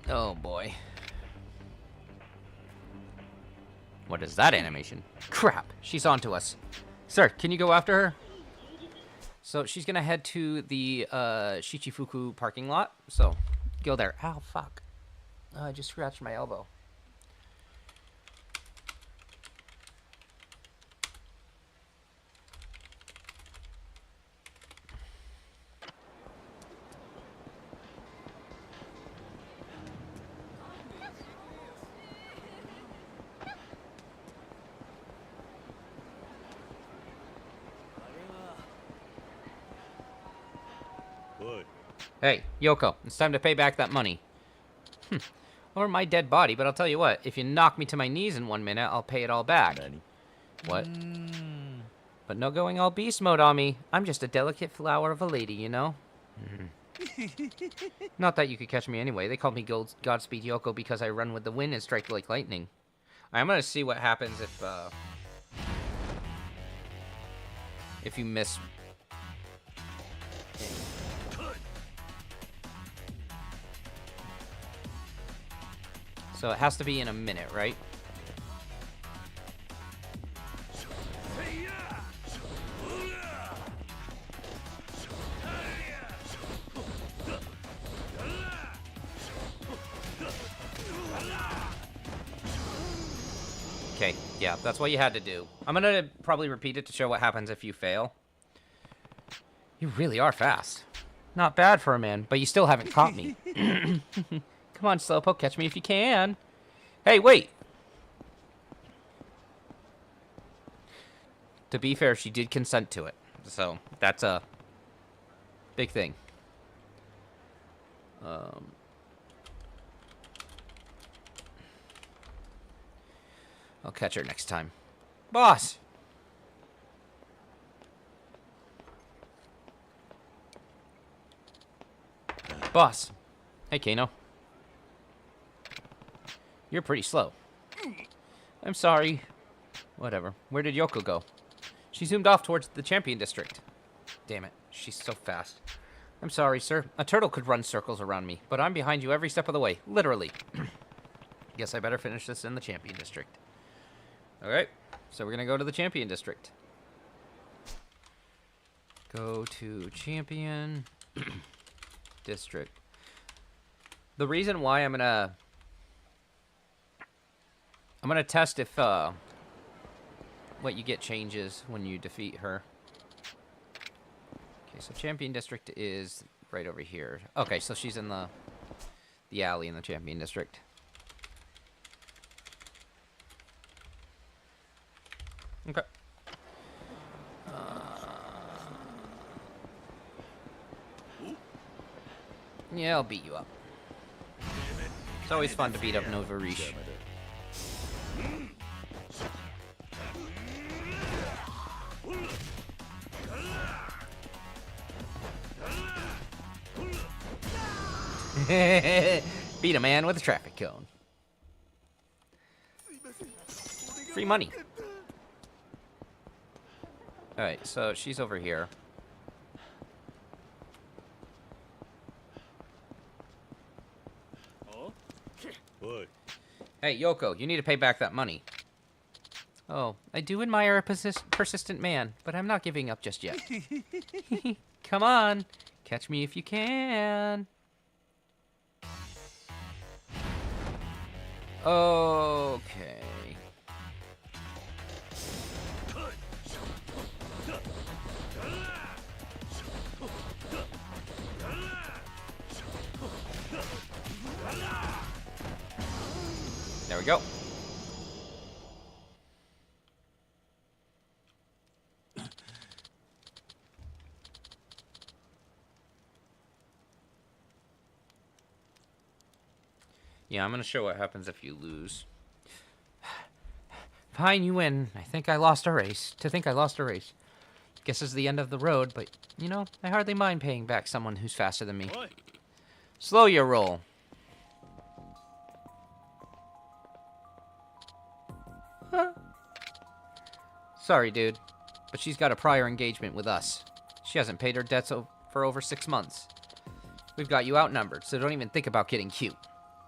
Oh boy. What is that animation? Crap, she's onto us. Sir, can you go after her? So she's gonna head to the Shichifuku parking lot. So go there. Ow, fuck. I just scratched my elbow. Hey, Yoko, it's time to pay back that money. Or my dead body, but I'll tell you what, if you knock me to my knees in 1 minute, I'll pay it all back. What? But no going all beast mode on me. I'm just a delicate flower of a lady, you know? Not that you could catch me anyway. They called me Godspeed Yoko because I run with the wind and strike like lightning. I'm gonna see what happens if you miss... So it has to be in a minute, right? Okay, yeah, that's what you had to do. I'm gonna probably repeat it to show what happens if you fail. You really are fast. Not bad for a man, but you still haven't caught me. Come on, Slowpoke, catch me if you can. Hey, wait! To be fair, she did consent to it. So, that's a big thing. I'll catch her next time. Boss! Boss! Hey, Kano. You're pretty slow. I'm sorry. Whatever. Where did Yoko go? She zoomed off towards the champion district. Damn it. She's so fast. I'm sorry, sir. A turtle could run circles around me, but I'm behind you every step of the way. Literally. Guess I better finish this in the champion district. Alright. So we're going to go to the champion district. Go to champion district. The reason why I'm gonna test if what you get changes when you defeat her. Okay, so champion district is right over here. Okay, so she's in the alley in the champion district. Okay. Yeah, I'll beat you up. It's always fun to beat up Nova Riche. Beat a man with a traffic cone. Free money. Alright, so she's over here. Hey, Yoko, you need to pay back that money. Oh, I do admire a persistent man, but I'm not giving up just yet. Come on, catch me if you can. Okay. There we go. Yeah, I'm gonna show what happens if you lose. Fine, you win. I think I lost a race. Guess it's the end of the road, but, you know, I hardly mind paying back someone who's faster than me. Slow your roll. Huh? Sorry, dude, but she's got a prior engagement with us. She hasn't paid her debts for over 6 months. We've got you outnumbered, so don't even think about getting cute.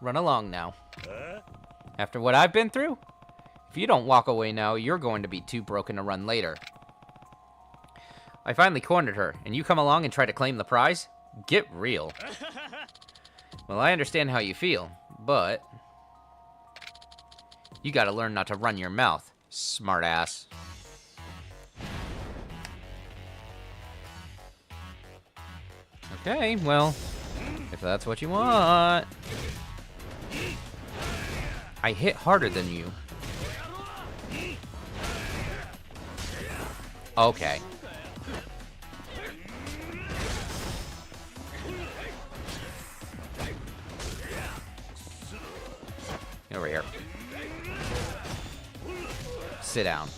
Run along now. After what I've been through, if you don't walk away now, you're going to be too broken to run later. I finally cornered her, and you come along and try to claim the prize? Get real. Well, I understand how you feel, but you gotta learn not to run your mouth, smartass. Okay, well, if that's what you want. I hit harder than you. Okay. Over here. Sit down.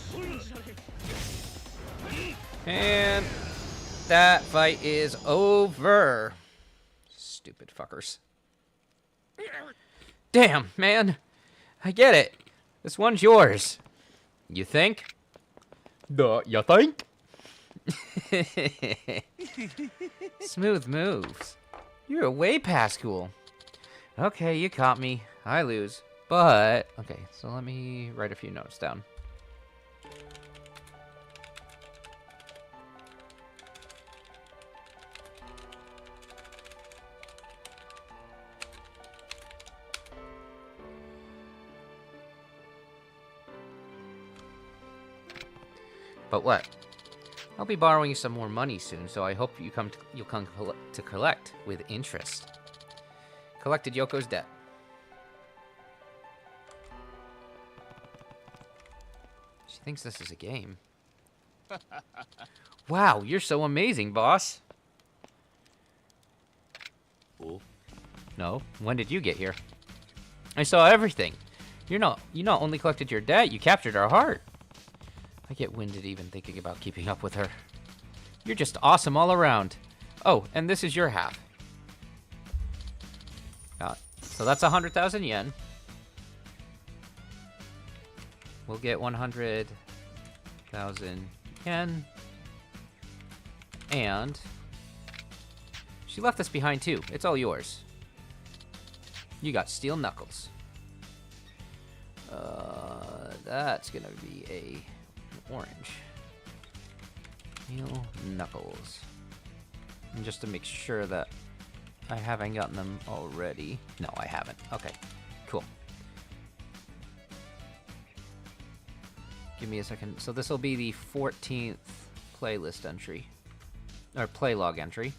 And that fight is over. Stupid fuckers. Damn, man. I get it. This one's yours. You think? You think? Smooth moves. You're way past cool. Okay, you caught me. I lose. But, okay, so let me write a few notes down. But what? I'll be borrowing you some more money soon, so I hope you'll come to collect with interest. Collected Yoko's debt. She thinks this is a game. Wow, you're so amazing, boss. Oh. No, when did you get here? I saw everything. You not only collected your debt, you captured our heart. I get winded even thinking about keeping up with her. You're just awesome all around. Oh, and this is your half. So that's 100,000 yen. We'll get 100,000 yen. And she left this behind too. It's all yours. You got steel knuckles. That's gonna be a orange. Steel knuckles. And just to make sure that I haven't gotten them already. No, I haven't. Okay, cool. Give me a second. So this will be the 14th playlist entry. Or play log entry.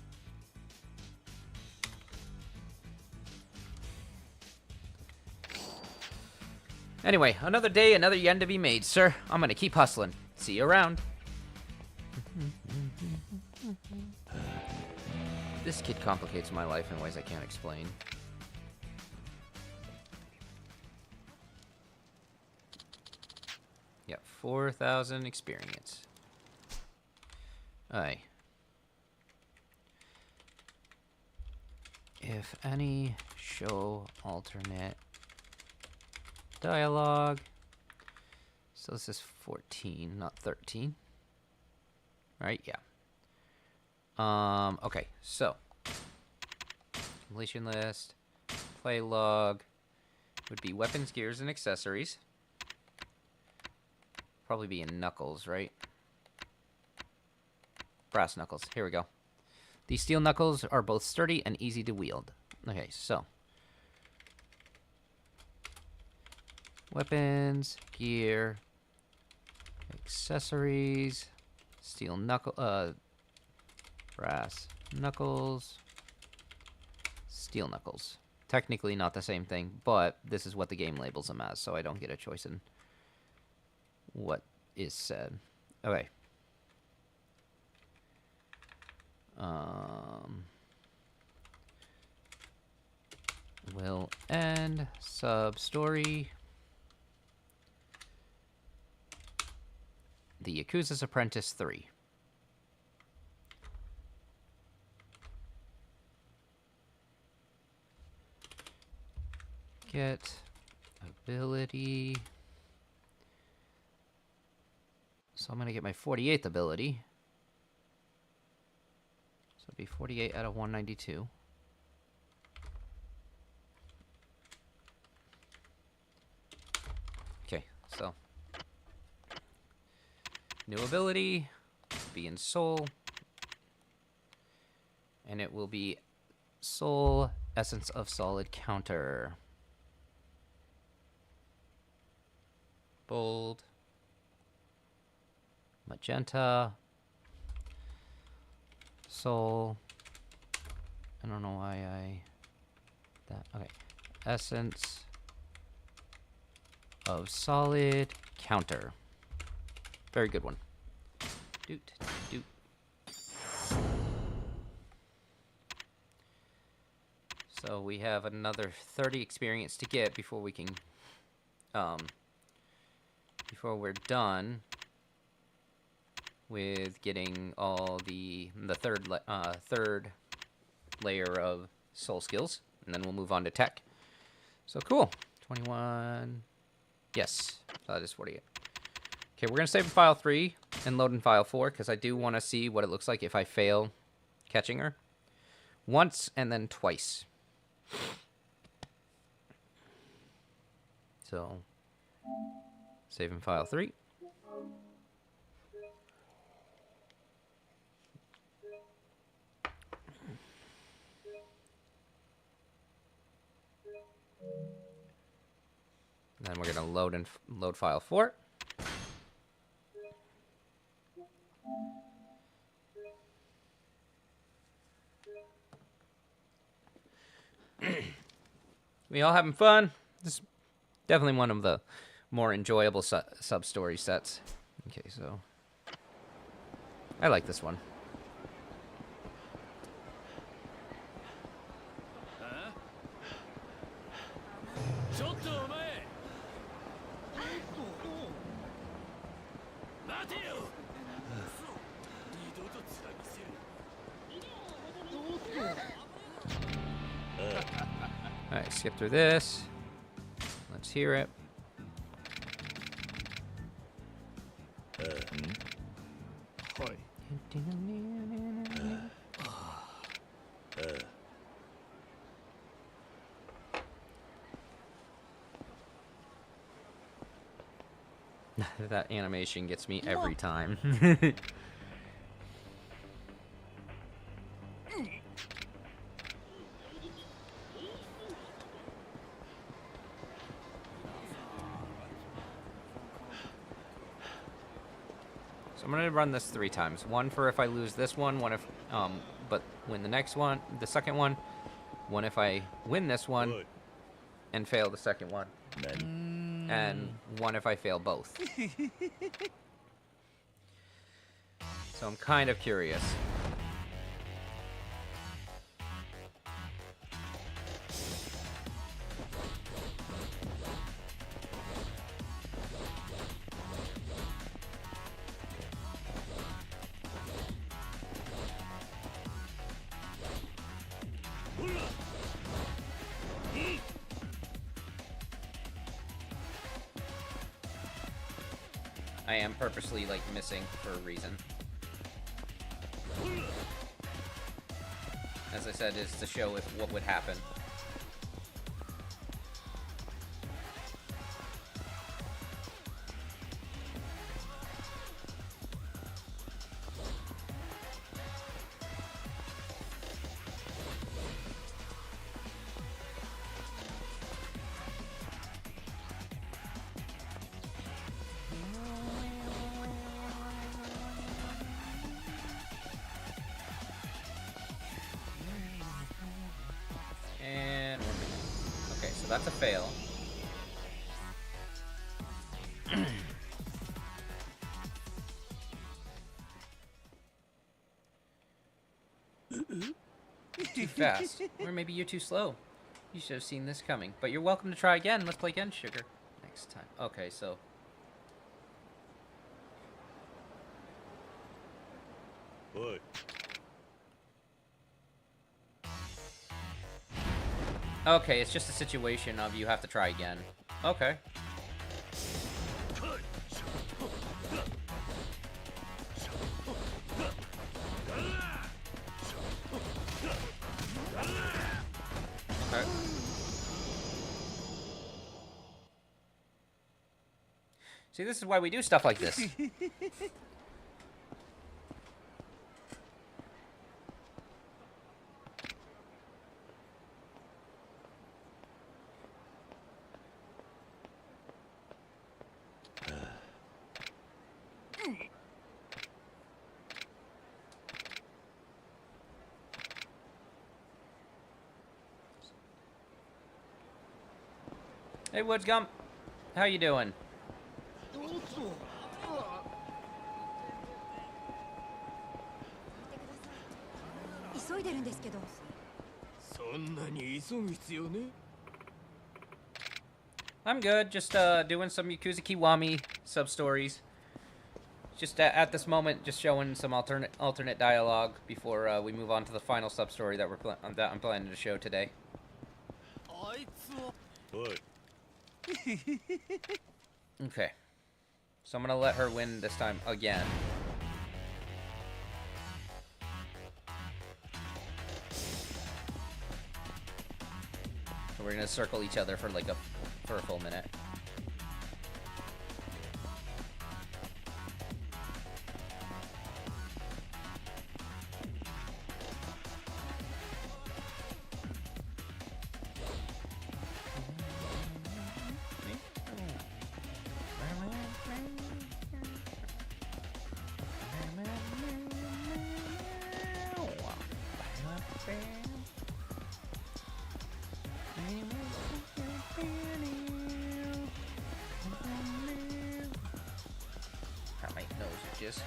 Anyway, another day, another yen to be made, sir. I'm gonna keep hustling. See you around. This kid complicates my life in ways I can't explain. Yep, 4,000 experience. Aye. If any, show alternate dialogue. So this is 14, not 13. Right? Yeah. Okay, so completion list, play log would be weapons, gears, and accessories. Probably be in knuckles, right? Brass knuckles. Here we go. These steel knuckles are both sturdy and easy to wield. Okay, so weapons, gear, accessories, steel knuckle, brass knuckles, steel knuckles. Technically not the same thing, but this is what the game labels them as, so I don't get a choice in what is said. Okay. Will end sub-story. The Yakuza's Apprentice 3. Get ability. So I'm going to get my 48th ability. So it'd be 48 out of 192. Okay, so new ability, be in Soul, and it will be Soul Essence of Solid Counter. Bold, magenta, Soul. I don't know why okay. Essence of Solid Counter. Very good one. Doot, doot. So we have another 30 experience to get before we can, before we're done with getting all the third layer of soul skills, and then we'll move on to tech. So cool. 21. Yes, that is 48. Okay, we're gonna save in file 3 and load in file 4 because I do want to see what it looks like if I fail catching her once and then twice. So save in file 3. Then we're gonna load file 4. We all having fun? This is definitely one of the more enjoyable sub-story sets. Okay, so I like this one. Alright, skip through this. Let's hear it. はい。That animation gets me every time. So I'm gonna run this 3 times. One for if I lose this one if but win the next one, the second one. One if I win this one and fail the second one. And one if I fail both. So I'm kind of curious. I am purposely, like, missing for a reason. As I said, is to show if what would happen. And we're good. Okay, so that's a fail. Too fast. Or maybe you're too slow. You should have seen this coming. But you're welcome to try again. Let's play again, sugar. Next time. Okay, so... Oi. Okay, it's just a situation of you have to try again. Okay. Okay. See, this is why we do stuff like this. Hey, Woods Gump. How you doing? 急いでるんですけど。そんなに急ぐ必要ね。I'm good. Just doing some Yakuza Kiwami sub-stories. Just at this moment, just showing some alternate dialogue before we move on to the final sub-story that I'm planning to show today. あいつは。Oi. Okay. So I'm gonna let her win this time again. So we're gonna circle each other for like a full minute. Got my nose itches.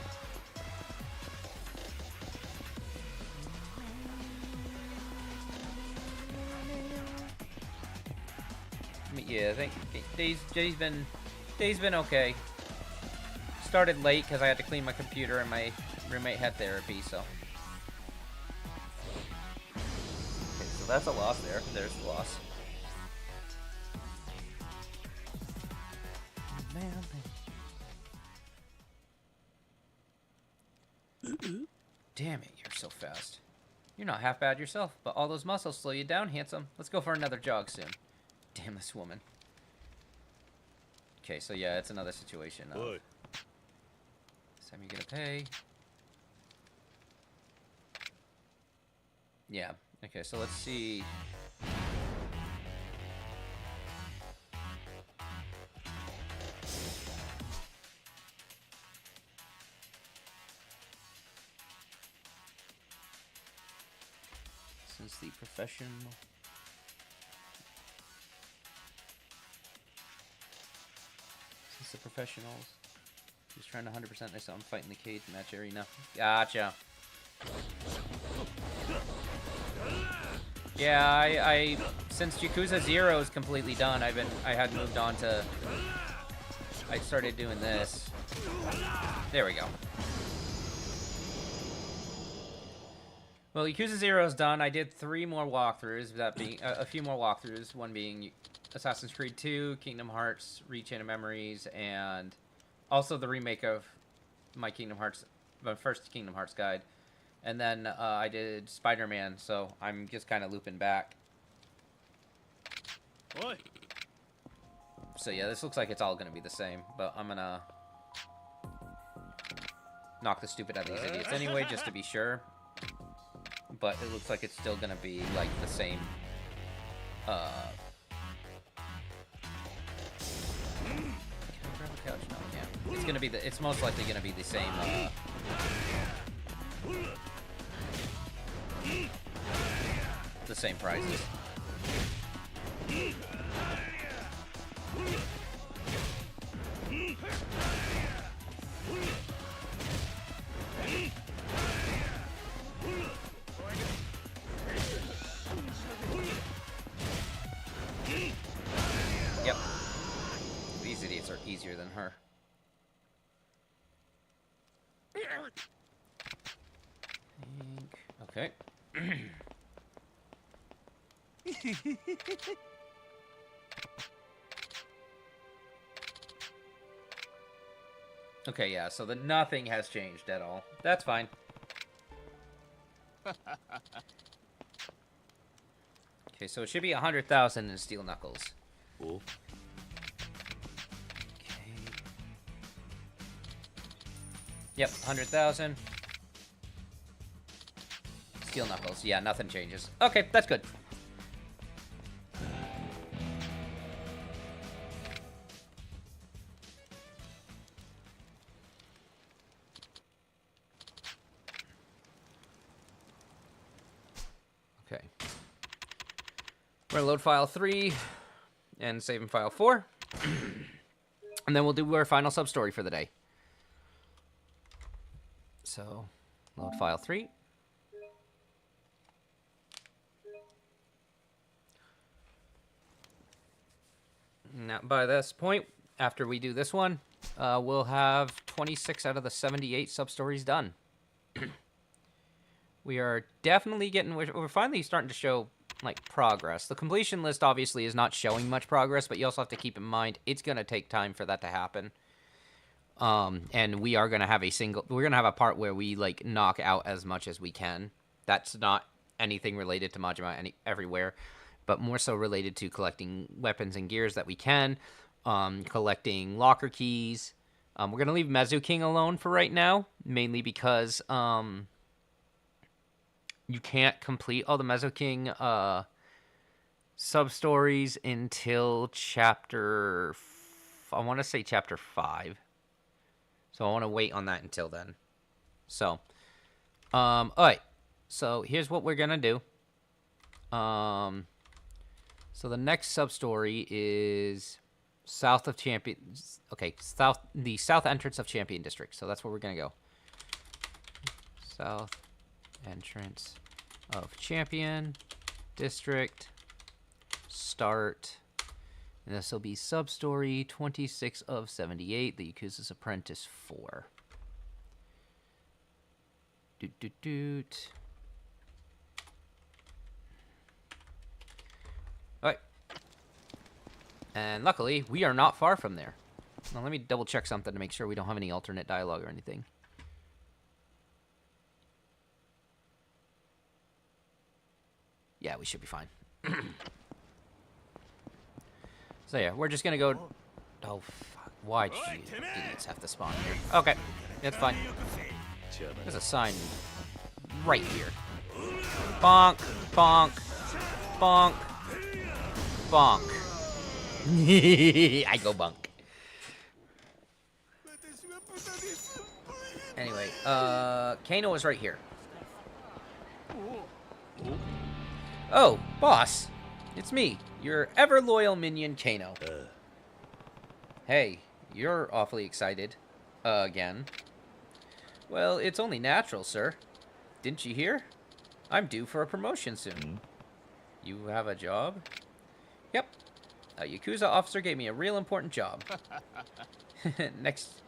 Yeah, I think day's been okay. Started late because I had to clean my computer and my roommate had therapy, so. Okay, so that's a loss there. There's the loss. Damn it, you're so fast. You're not half bad yourself, but all those muscles slow you down, handsome. Let's go for another jog soon. Damn this woman. Okay, so yeah, it's another situation of... Oi. This time you're gonna pay. Yeah, okay, so let's see... Since the profession... Since the professionals... He's trying to 100% I saw him fight in the cage match arena. Gotcha. Yeah, I since Yakuza 0 is completely done, I had moved on to... I started doing this. There we go. Well, Yakuza 0 is done. I did 3 more walkthroughs, that being a few more walkthroughs, one being Assassin's Creed 2, Kingdom Hearts, Rechain of Memories, and also the remake of my first Kingdom Hearts guide. And then I did Spider-Man, so I'm just kind of looping back. Oi. So yeah, this looks like it's all going to be the same, but I'm going to knock the stupid out of these idiots anyway, just to be sure. But it looks like it's still going to be, like, the same, Can I grab a couch? No, I can't. It's going to be it's most likely going to be the same, the same prizes. Yep. These idiots are easier than her. Okay. Okay, yeah, so nothing has changed at all. That's fine. Okay, so it should be 100,000 in Steel Knuckles. Oh. Okay. Yep, 100,000. Steel Knuckles. Yeah, nothing changes. Okay, that's good. Okay. We're gonna load file 3 and save in file 4. And then we'll do our final sub-story for the day. So, load file 3. Now, by this point, after we do this one, we'll have 26 out of the 78 sub-stories done. We are definitely we're finally starting to show, like, progress. The completion list obviously is not showing much progress, but you also have to keep in mind it's going to take time for that to happen. And we are going to have we're going to have a part where we, like, knock out as much as we can. That's not anything related to Majima everywhere, but more so related to collecting weapons and gears that we can, collecting locker keys. We're going to leave Mezu King alone for right now, mainly because you can't complete all the Mezu King sub-stories until chapter... I want to say chapter 5. So I want to wait on that until then. So, alright. So here's what we're going to do. So the next sub-story is south of Champion... Okay, the south entrance of Champion District. So that's where we're going to go. South entrance of Champion District. Start. And this will be sub-story 26 of 78, the Yakuza's Apprentice 4. Doot, doot, doot. Alright. And luckily, we are not far from there. Now, let me double-check something to make sure we don't have any alternate dialogue or anything. Yeah, we should be fine. So yeah, we're just gonna go... Oh, fuck. Why did you idiots have to spawn here? Okay, it's fine. There's a sign right here. Bonk, bonk, bonk, bonk. I go bonk. Anyway, Kano is right here. Oh, boss. It's me, your ever-loyal minion, Kano. Hey, you're awfully excited. Again. Well, it's only natural, sir. Didn't you hear? I'm due for a promotion soon. You have a job? Yep. A Yakuza officer gave me a real important job. Next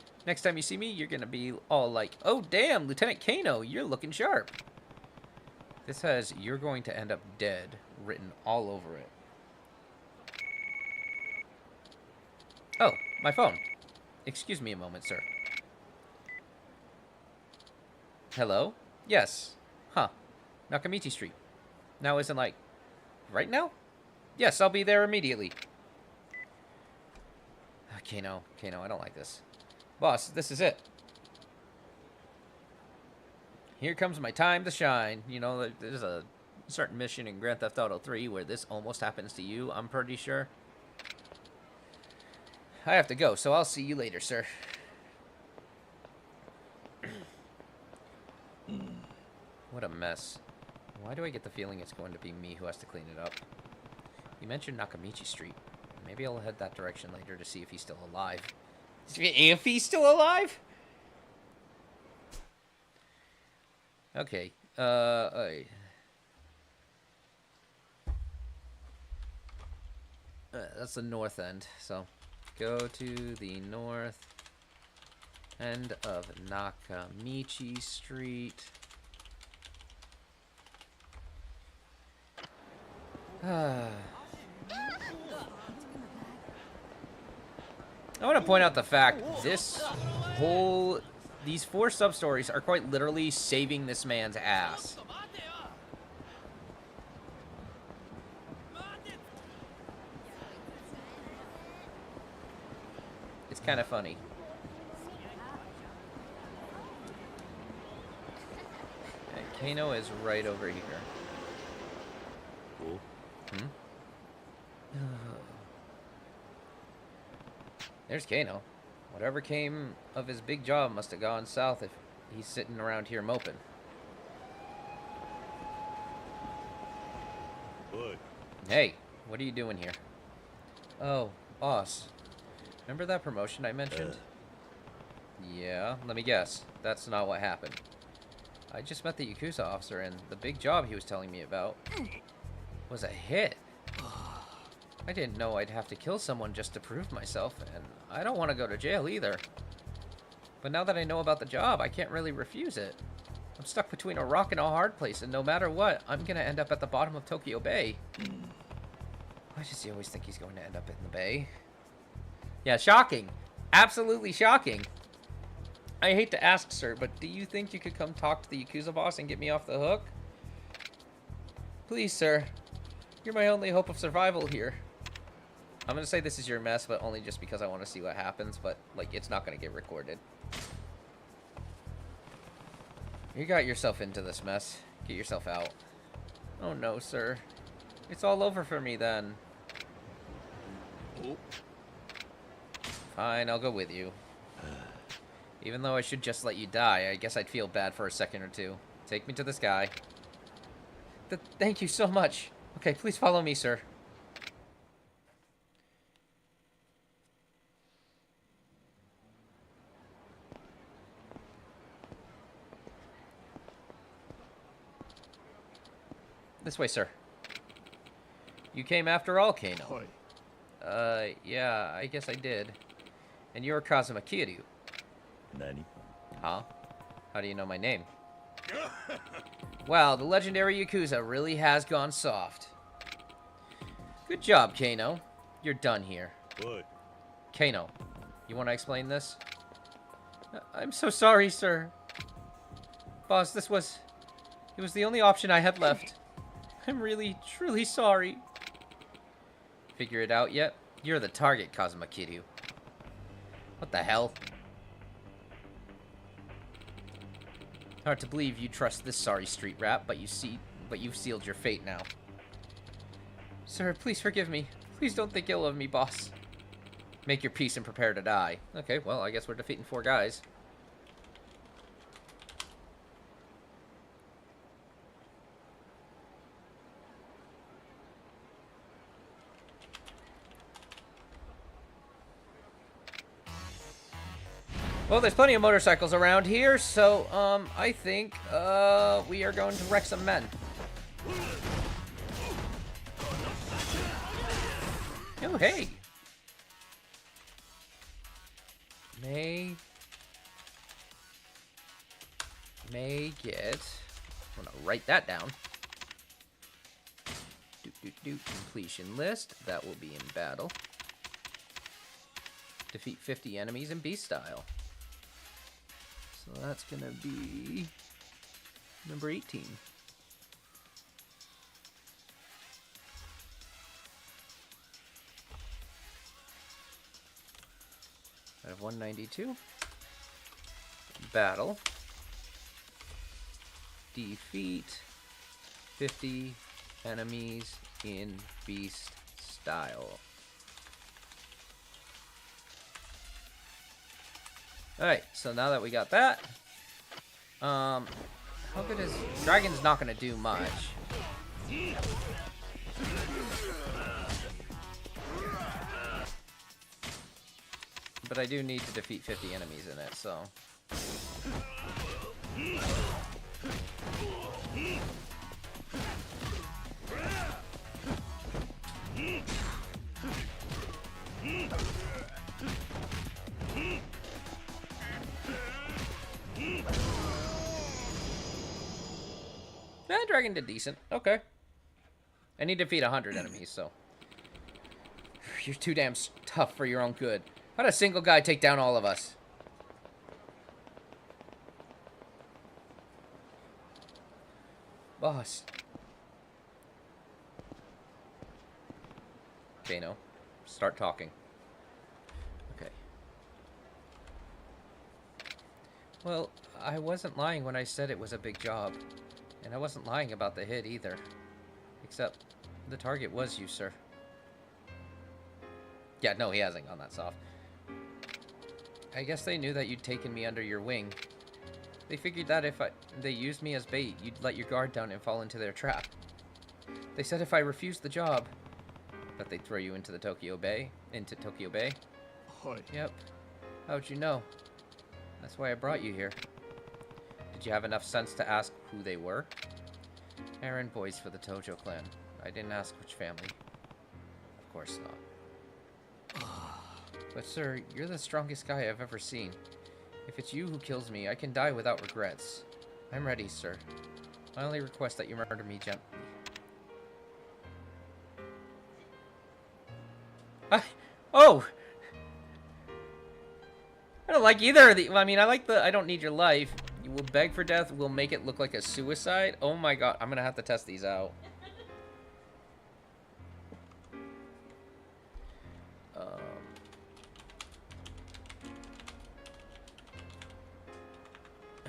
time you see me, you're gonna be all like, oh damn, Lieutenant Kano, you're looking sharp. This has, you're going to end up dead, written all over it. Oh, my phone. Excuse me a moment, sir. Hello? Yes. Huh. Nakamichi Street. Now isn't like... Right now? Yes, I'll be there immediately. Kano, I don't like this. Boss, this is it. Here comes my time to shine. You know, there's a certain mission in Grand Theft Auto 3 where this almost happens to you, I'm pretty sure. I have to go, so I'll see you later, sir. What a mess. Why do I get the feeling it's going to be me who has to clean it up? You mentioned Nakamichi Street. Maybe I'll head that direction later to see if he's still alive. If he's still alive? Okay. That's the north end, so go to the north end of Nakamichi Street. I want to point out the fact these 4 sub-stories are quite literally saving this man's ass. It's kind of funny. And Kano is right over here. Cool. There's Kano. Whatever came of his big job must have gone south if he's sitting around here moping. Oi. Hey, what are you doing here? Oh, boss. Remember that promotion I mentioned? Yeah, let me guess. That's not what happened. I just met the Yakuza officer, and the big job he was telling me about was a hit. I didn't know I'd have to kill someone just to prove myself, and I don't want to go to jail either. But now that I know about the job, I can't really refuse it. I'm stuck between a rock and a hard place, and no matter what, I'm gonna end up at the bottom of Tokyo Bay. Why does he always think he's going to end up in the bay? Yeah, shocking. Absolutely shocking. I hate to ask, sir, but do you think you could come talk to the Yakuza boss and get me off the hook? Please, sir. You're my only hope of survival here. I'm gonna say this is your mess, but only just because I want to see what happens, but, like, it's not gonna get recorded. You got yourself into this mess. Get yourself out. Oh no, sir. It's all over for me then. Fine, I'll go with you. Even though I should just let you die, I guess I'd feel bad for a second or two. Take me to this guy. Thank you so much. Okay, please follow me, sir. This way, sir. You came after all, Kano. Yeah, I guess I did. And you're Kazuma Kiryu. Nani? Huh? How do you know my name? Wow, the legendary Yakuza really has gone soft. Good job, Kano. You're done here. Oi. Kano, you want to explain this? I'm so sorry, sir. Boss, it was the only option I had left. I'm really, truly sorry. Figure it out yet? You're the target, Kazuma Kiryu. What the hell? Hard to believe you trust this sorry street rat, but you've sealed your fate now. Sir, please forgive me. Please don't think ill of me, boss. Make your peace and prepare to die. Okay, well, I guess we're defeating 4 guys. Well, there's plenty of motorcycles around here, so, I think, we are going to wreck some men. Oh, hey! May get... I'm gonna write that down. Completion list. That will be in battle. Defeat 50 enemies in beast style. So that's gonna be number 18. Out of 192. Battle. Defeat 50 enemies in beast style. Alright, so now that we got that, how good is... Dragon's not gonna do much. But I do need to defeat 50 enemies in it, so... Dragon did decent. Okay. I need to defeat 100 enemies, so... You're too damn tough for your own good. How'd a single guy take down all of us? Boss. Bano, start talking. Okay. Well, I wasn't lying when I said it was a big job. And I wasn't lying about the hit either. Except, the target was you, sir. Yeah, no, he hasn't gone that soft. I guess they knew that you'd taken me under your wing. They figured that if they used me as bait, you'd let your guard down and fall into their trap. They said if I refused the job, that they'd throw you into the Tokyo Bay. Into Tokyo Bay? Hi. Yep. How'd you know? That's why I brought you here. Did you have enough sense to ask who they were? Errand boys for the Tojo clan. I didn't ask which family. Of course not. But sir, you're the strongest guy I've ever seen. If it's you who kills me, I can die without regrets. I'm ready, sir. I only request that you murder me gently. Oh! I don't like either of the... I mean, I like the I don't need your life. You will beg for death. We'll make it look like a suicide. Oh my god. I'm gonna have to test these out.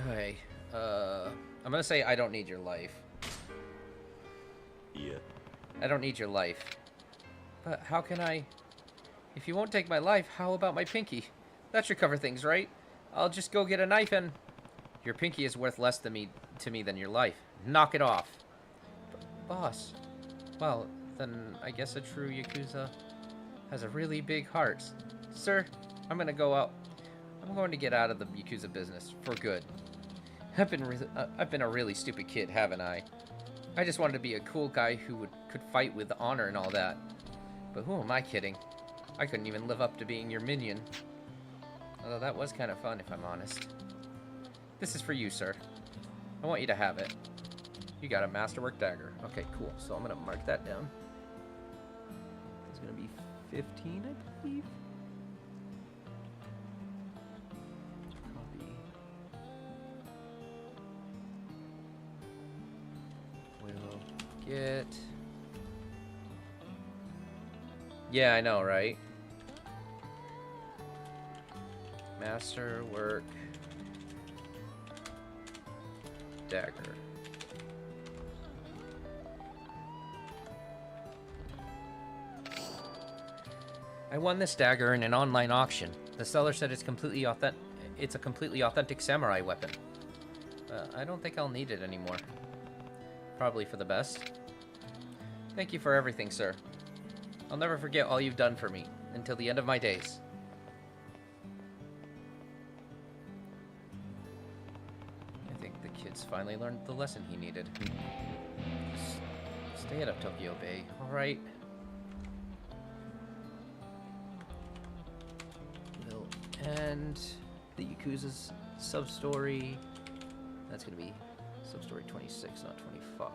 Okay. I'm gonna say I don't need your life. Yeah. I don't need your life. But how can I... If you won't take my life, how about my pinky? That should cover things, right? I'll just go get a knife and... Your pinky is worth less to me than your life. Knock it off. Boss. Well, then I guess a true Yakuza has a really big heart. Sir, I'm gonna go out. I'm going to get out of the Yakuza business for good. I've been a really stupid kid, haven't I? I just wanted to be a cool guy who could fight with honor and all that. But who am I kidding? I couldn't even live up to being your minion. Although that was kind of fun, if I'm honest. This is for you, sir. I want you to have it. You got a masterwork dagger. Okay, cool. So I'm going to mark that down. It's going to be 15, I believe. Copy. Will get... Yeah, I know, right? Masterwork dagger. I won this dagger in an online auction. The seller said it's completely authentic. It's a completely authentic samurai weapon. I don't think I'll need it anymore. Probably for the best. Thank you for everything, sir. I'll never forget all you've done for me until the end of my days. I think the kid's finally learned the lesson he needed. Stay out of Tokyo Bay, alright? We'll end the Yakuza's sub-story. That's gonna be sub-story 26, not 25.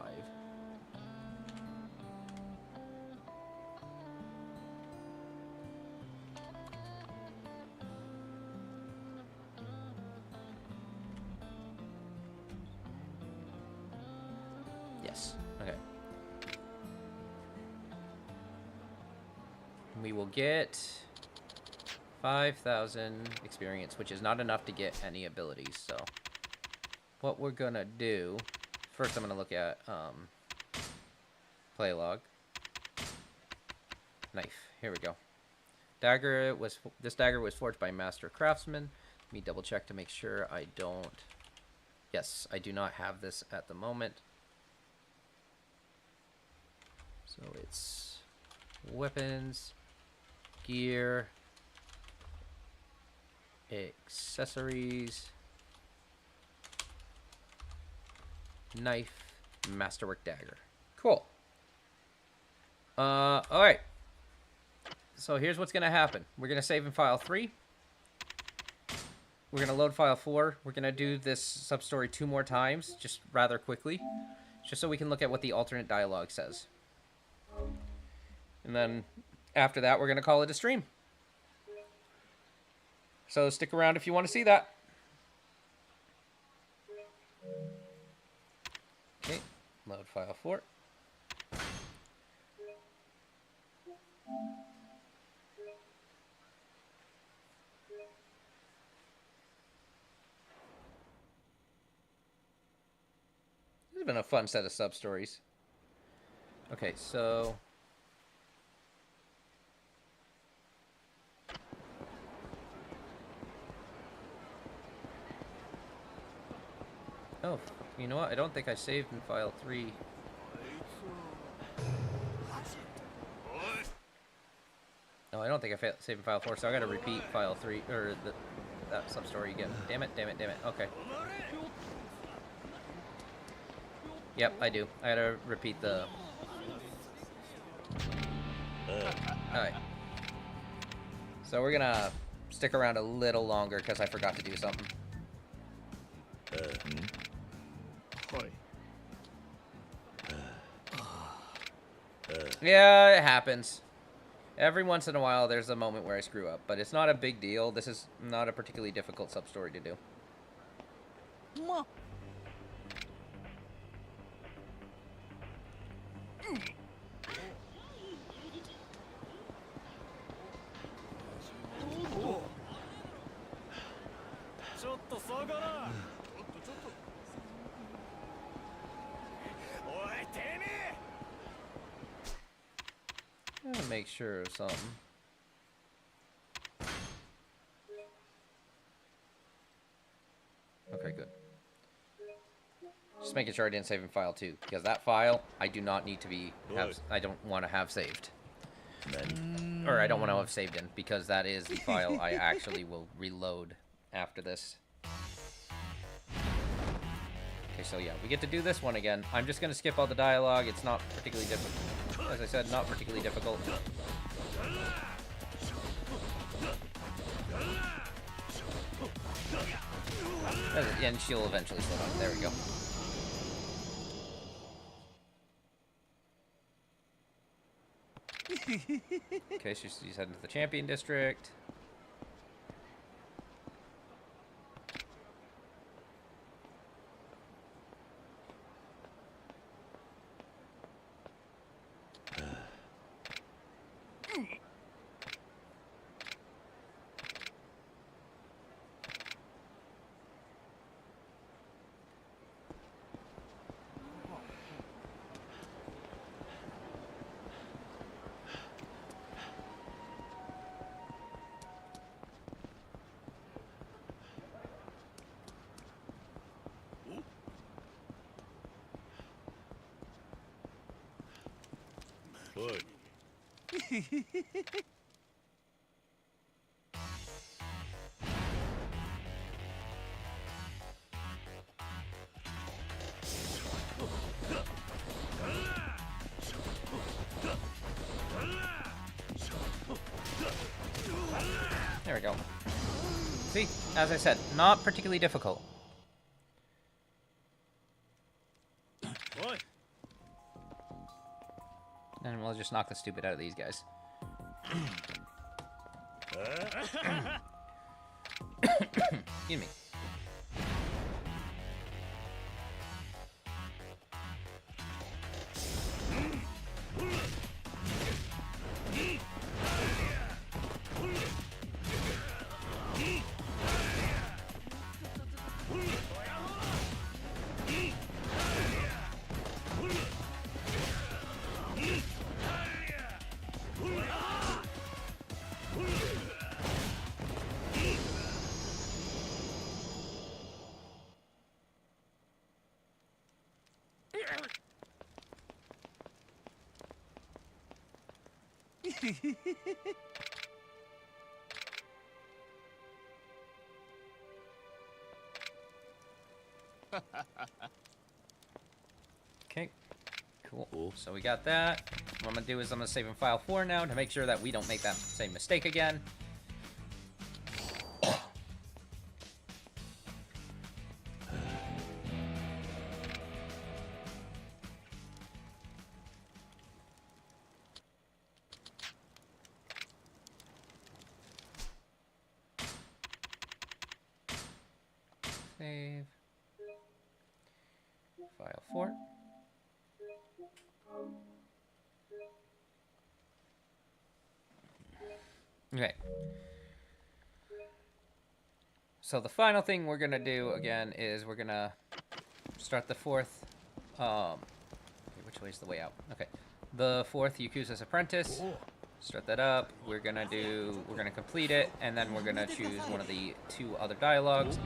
Yes, okay. We will get 5,000 experience, which is not enough to get any abilities, so what we're gonna do, first I'm gonna look at play log. Knife, here we go. This dagger was forged by master craftsman. Let me double check to make sure I don't. Yes, I do not have this at the moment. So it's weapons, gear, accessories, knife, masterwork dagger. Cool. Alright. So here's what's gonna happen. We're gonna save in file 3. We're gonna load file 4. We're gonna do this sub-story 2 more times, just rather quickly, just so we can look at what the alternate dialogue says. And then after that, we're gonna call it a stream. So stick around if you want to see that. Okay, load file 4. This has been a fun set of sub-stories. Okay, so... Oh, you know what? I don't think I saved in file 3. No, I don't think I saved in file 4, so I gotta repeat file 3, or that sub-story again. Damn it, damn it, damn it. Okay. Yep, I do. I gotta repeat the... Alright. So we're gonna stick around a little longer, because I forgot to do something. Yeah, it happens. Every once in a while, there's a moment where I screw up, but it's not a big deal. This is not a particularly difficult sub-story to do. I'm gonna make sure of something. Okay, good. Just making sure I didn't save in file 2, because that file I do not need to be I don't want to have saved. Or I don't want to have saved in, because that is the file I actually will reload after this. Okay, so yeah, we get to do this one again. I'm just gonna skip all the dialogue. It's not particularly difficult. As I said, not particularly difficult. And she'll eventually slow down. There we go. Okay, she's heading to the champion district. There we go. See, as I said, not particularly difficult. And we'll just knock the stupid out of these guys. Excuse me. Okay, cool. So we got that. What I'm gonna do is I'm gonna save in file 4 now to make sure that we don't make that same mistake again. Save. File 4. Okay. So the final thing we're gonna do again is we're gonna start the 4th. Which way is the way out? Okay. The 4th Yakuza's Apprentice. Start that up. We're gonna complete it, and then we're gonna choose one of the 2 other dialogues.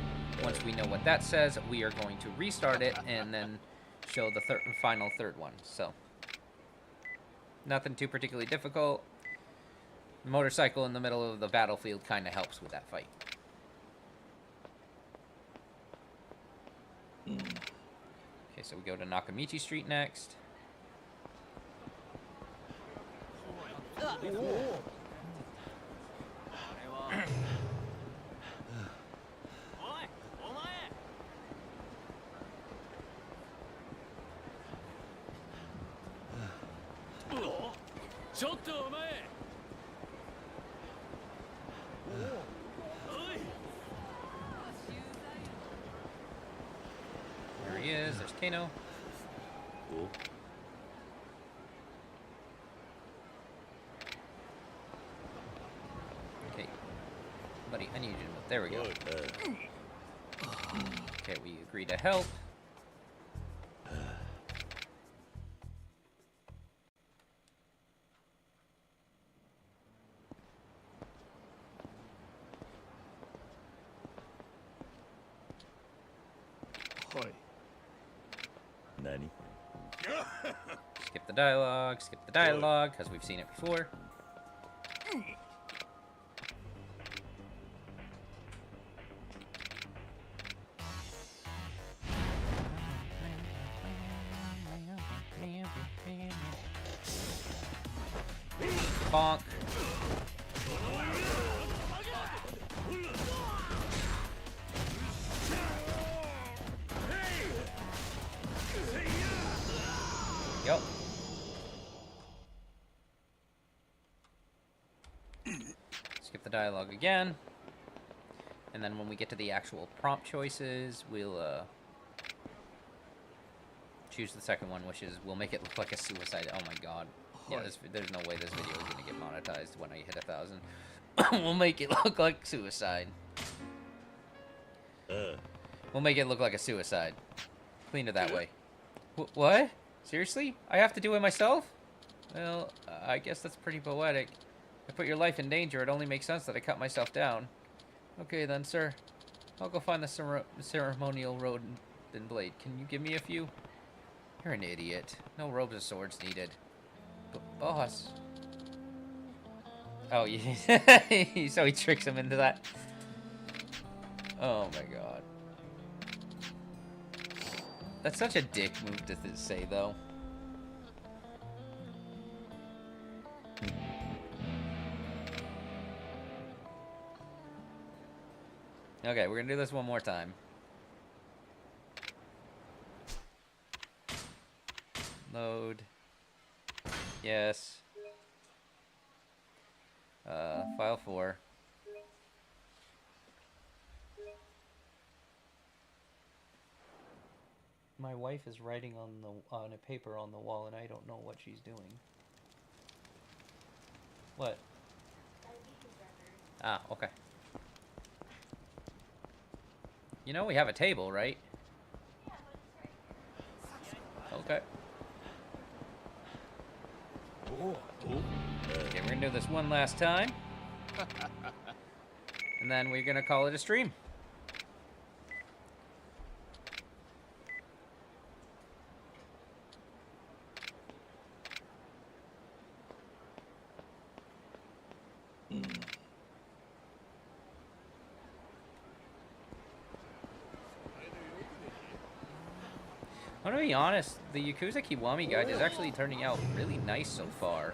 Once we know what that says, we are going to restart it and then show the final third one. So nothing too particularly difficult. The motorcycle in the middle of the battlefield kind of helps with that fight. Okay, so we go to Nakamichi Street next. There he is. There's Kano. Okay. Buddy, I need you to move. There we go. Okay, we agree to help. Skip the dialogue, because we've seen it before. Bonk. Yep. Skip the dialogue again. And then when we get to the actual prompt choices, we'll choose the second one, which is we'll make it look like a suicide. Oh my god. Yeah, there's no way this video is going to get monetized when I hit 1,000. We'll make it look like suicide. We'll make it look like a suicide. Clean it that way. What? Seriously? I have to do it myself? Well, I guess that's pretty poetic. I put your life in danger. It only makes sense that I cut myself down. Okay then, sir. I'll go find the ceremonial robe and blade. Can you give me a few? You're an idiot. No robes or swords needed. Boss. Oh, yeah. So he tricks him into that. Oh my god. That's such a dick move to say, though. Okay, we're gonna do this one more time. Load. Yes. File 4. My wife is writing on a paper on the wall, and I don't know what she's doing. What? Ah, okay. You know we have a table, right? Okay. Okay, we're gonna do this one last time. And then we're gonna call it a stream. I'm gonna be honest, the Yakuza Kiwami guide is actually turning out really nice so far.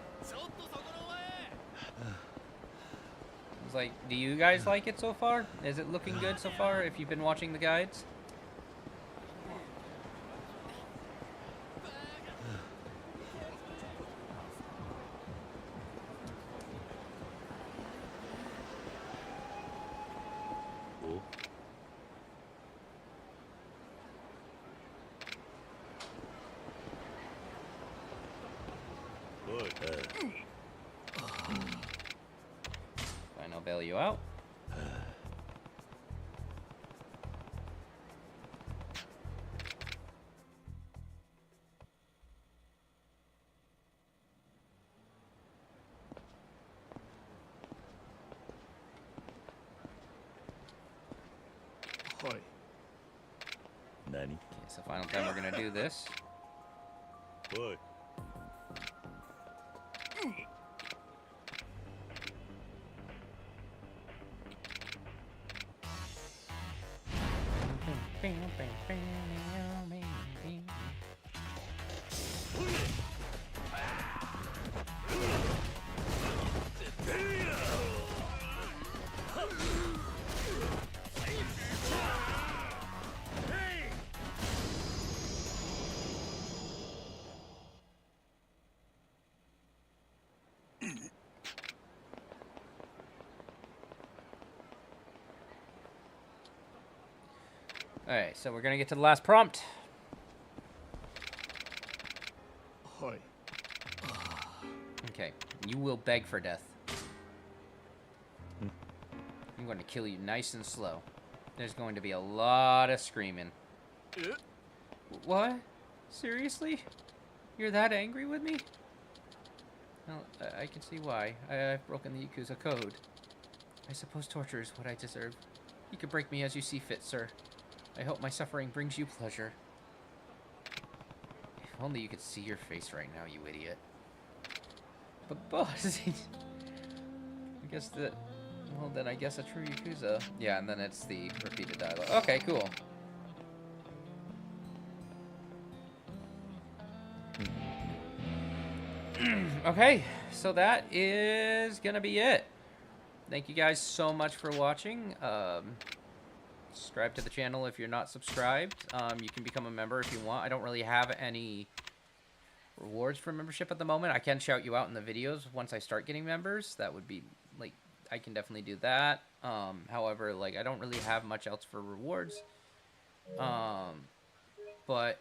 It's like, do you guys like it so far? Is it looking good so far if you've been watching the guides? Fine, I'll bail you out. Okay, so final time we're gonna do this. Alright, so we're gonna get to the last prompt. Okay, you will beg for death. I'm going to kill you nice and slow. There's going to be a lot of screaming. What? Seriously? You're that angry with me? Well, I can see why. I've broken the Yakuza code. I suppose torture is what I deserve. You can break me as you see fit, sir. I hope my suffering brings you pleasure. If only you could see your face right now, you idiot. But boss, I guess that... Well, then I guess a true Yakuza. Yeah, and then it's the repeated dialogue. Okay, cool. Okay, so that is gonna be it. Thank you guys so much for watching. Subscribe to the channel if you're not subscribed. You can become a member if you want. I don't really have any rewards for membership at the moment. I can shout you out in the videos once I start getting members. That would be, like, I can definitely do that. However, like, I don't really have much else for rewards. But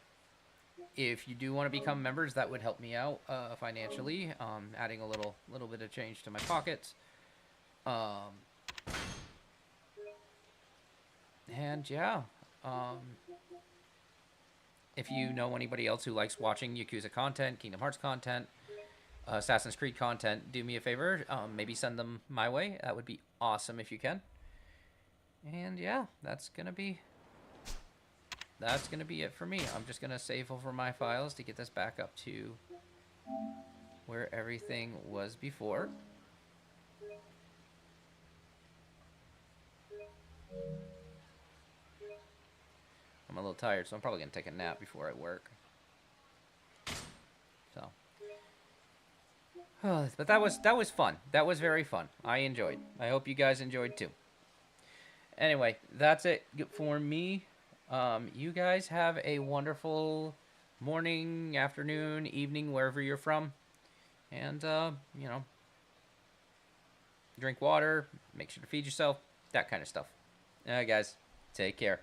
if you do want to become members, that would help me out financially, adding a little bit of change to my pockets. And yeah, if you know anybody else who likes watching Yakuza content, Kingdom Hearts content, Assassin's Creed content, do me a favor, maybe send them my way. That would be awesome if you can. And yeah, that's gonna be it for me. I'm just gonna save over my files to get this back up to where everything was before. I'm a little tired, so I'm probably gonna take a nap before I work. So, but that was fun. That was very fun. I enjoyed. I hope you guys enjoyed too. Anyway, that's it for me. You guys have a wonderful morning, afternoon, evening, wherever you're from, and you know, drink water, make sure to feed yourself, that kind of stuff. All right, guys, take care.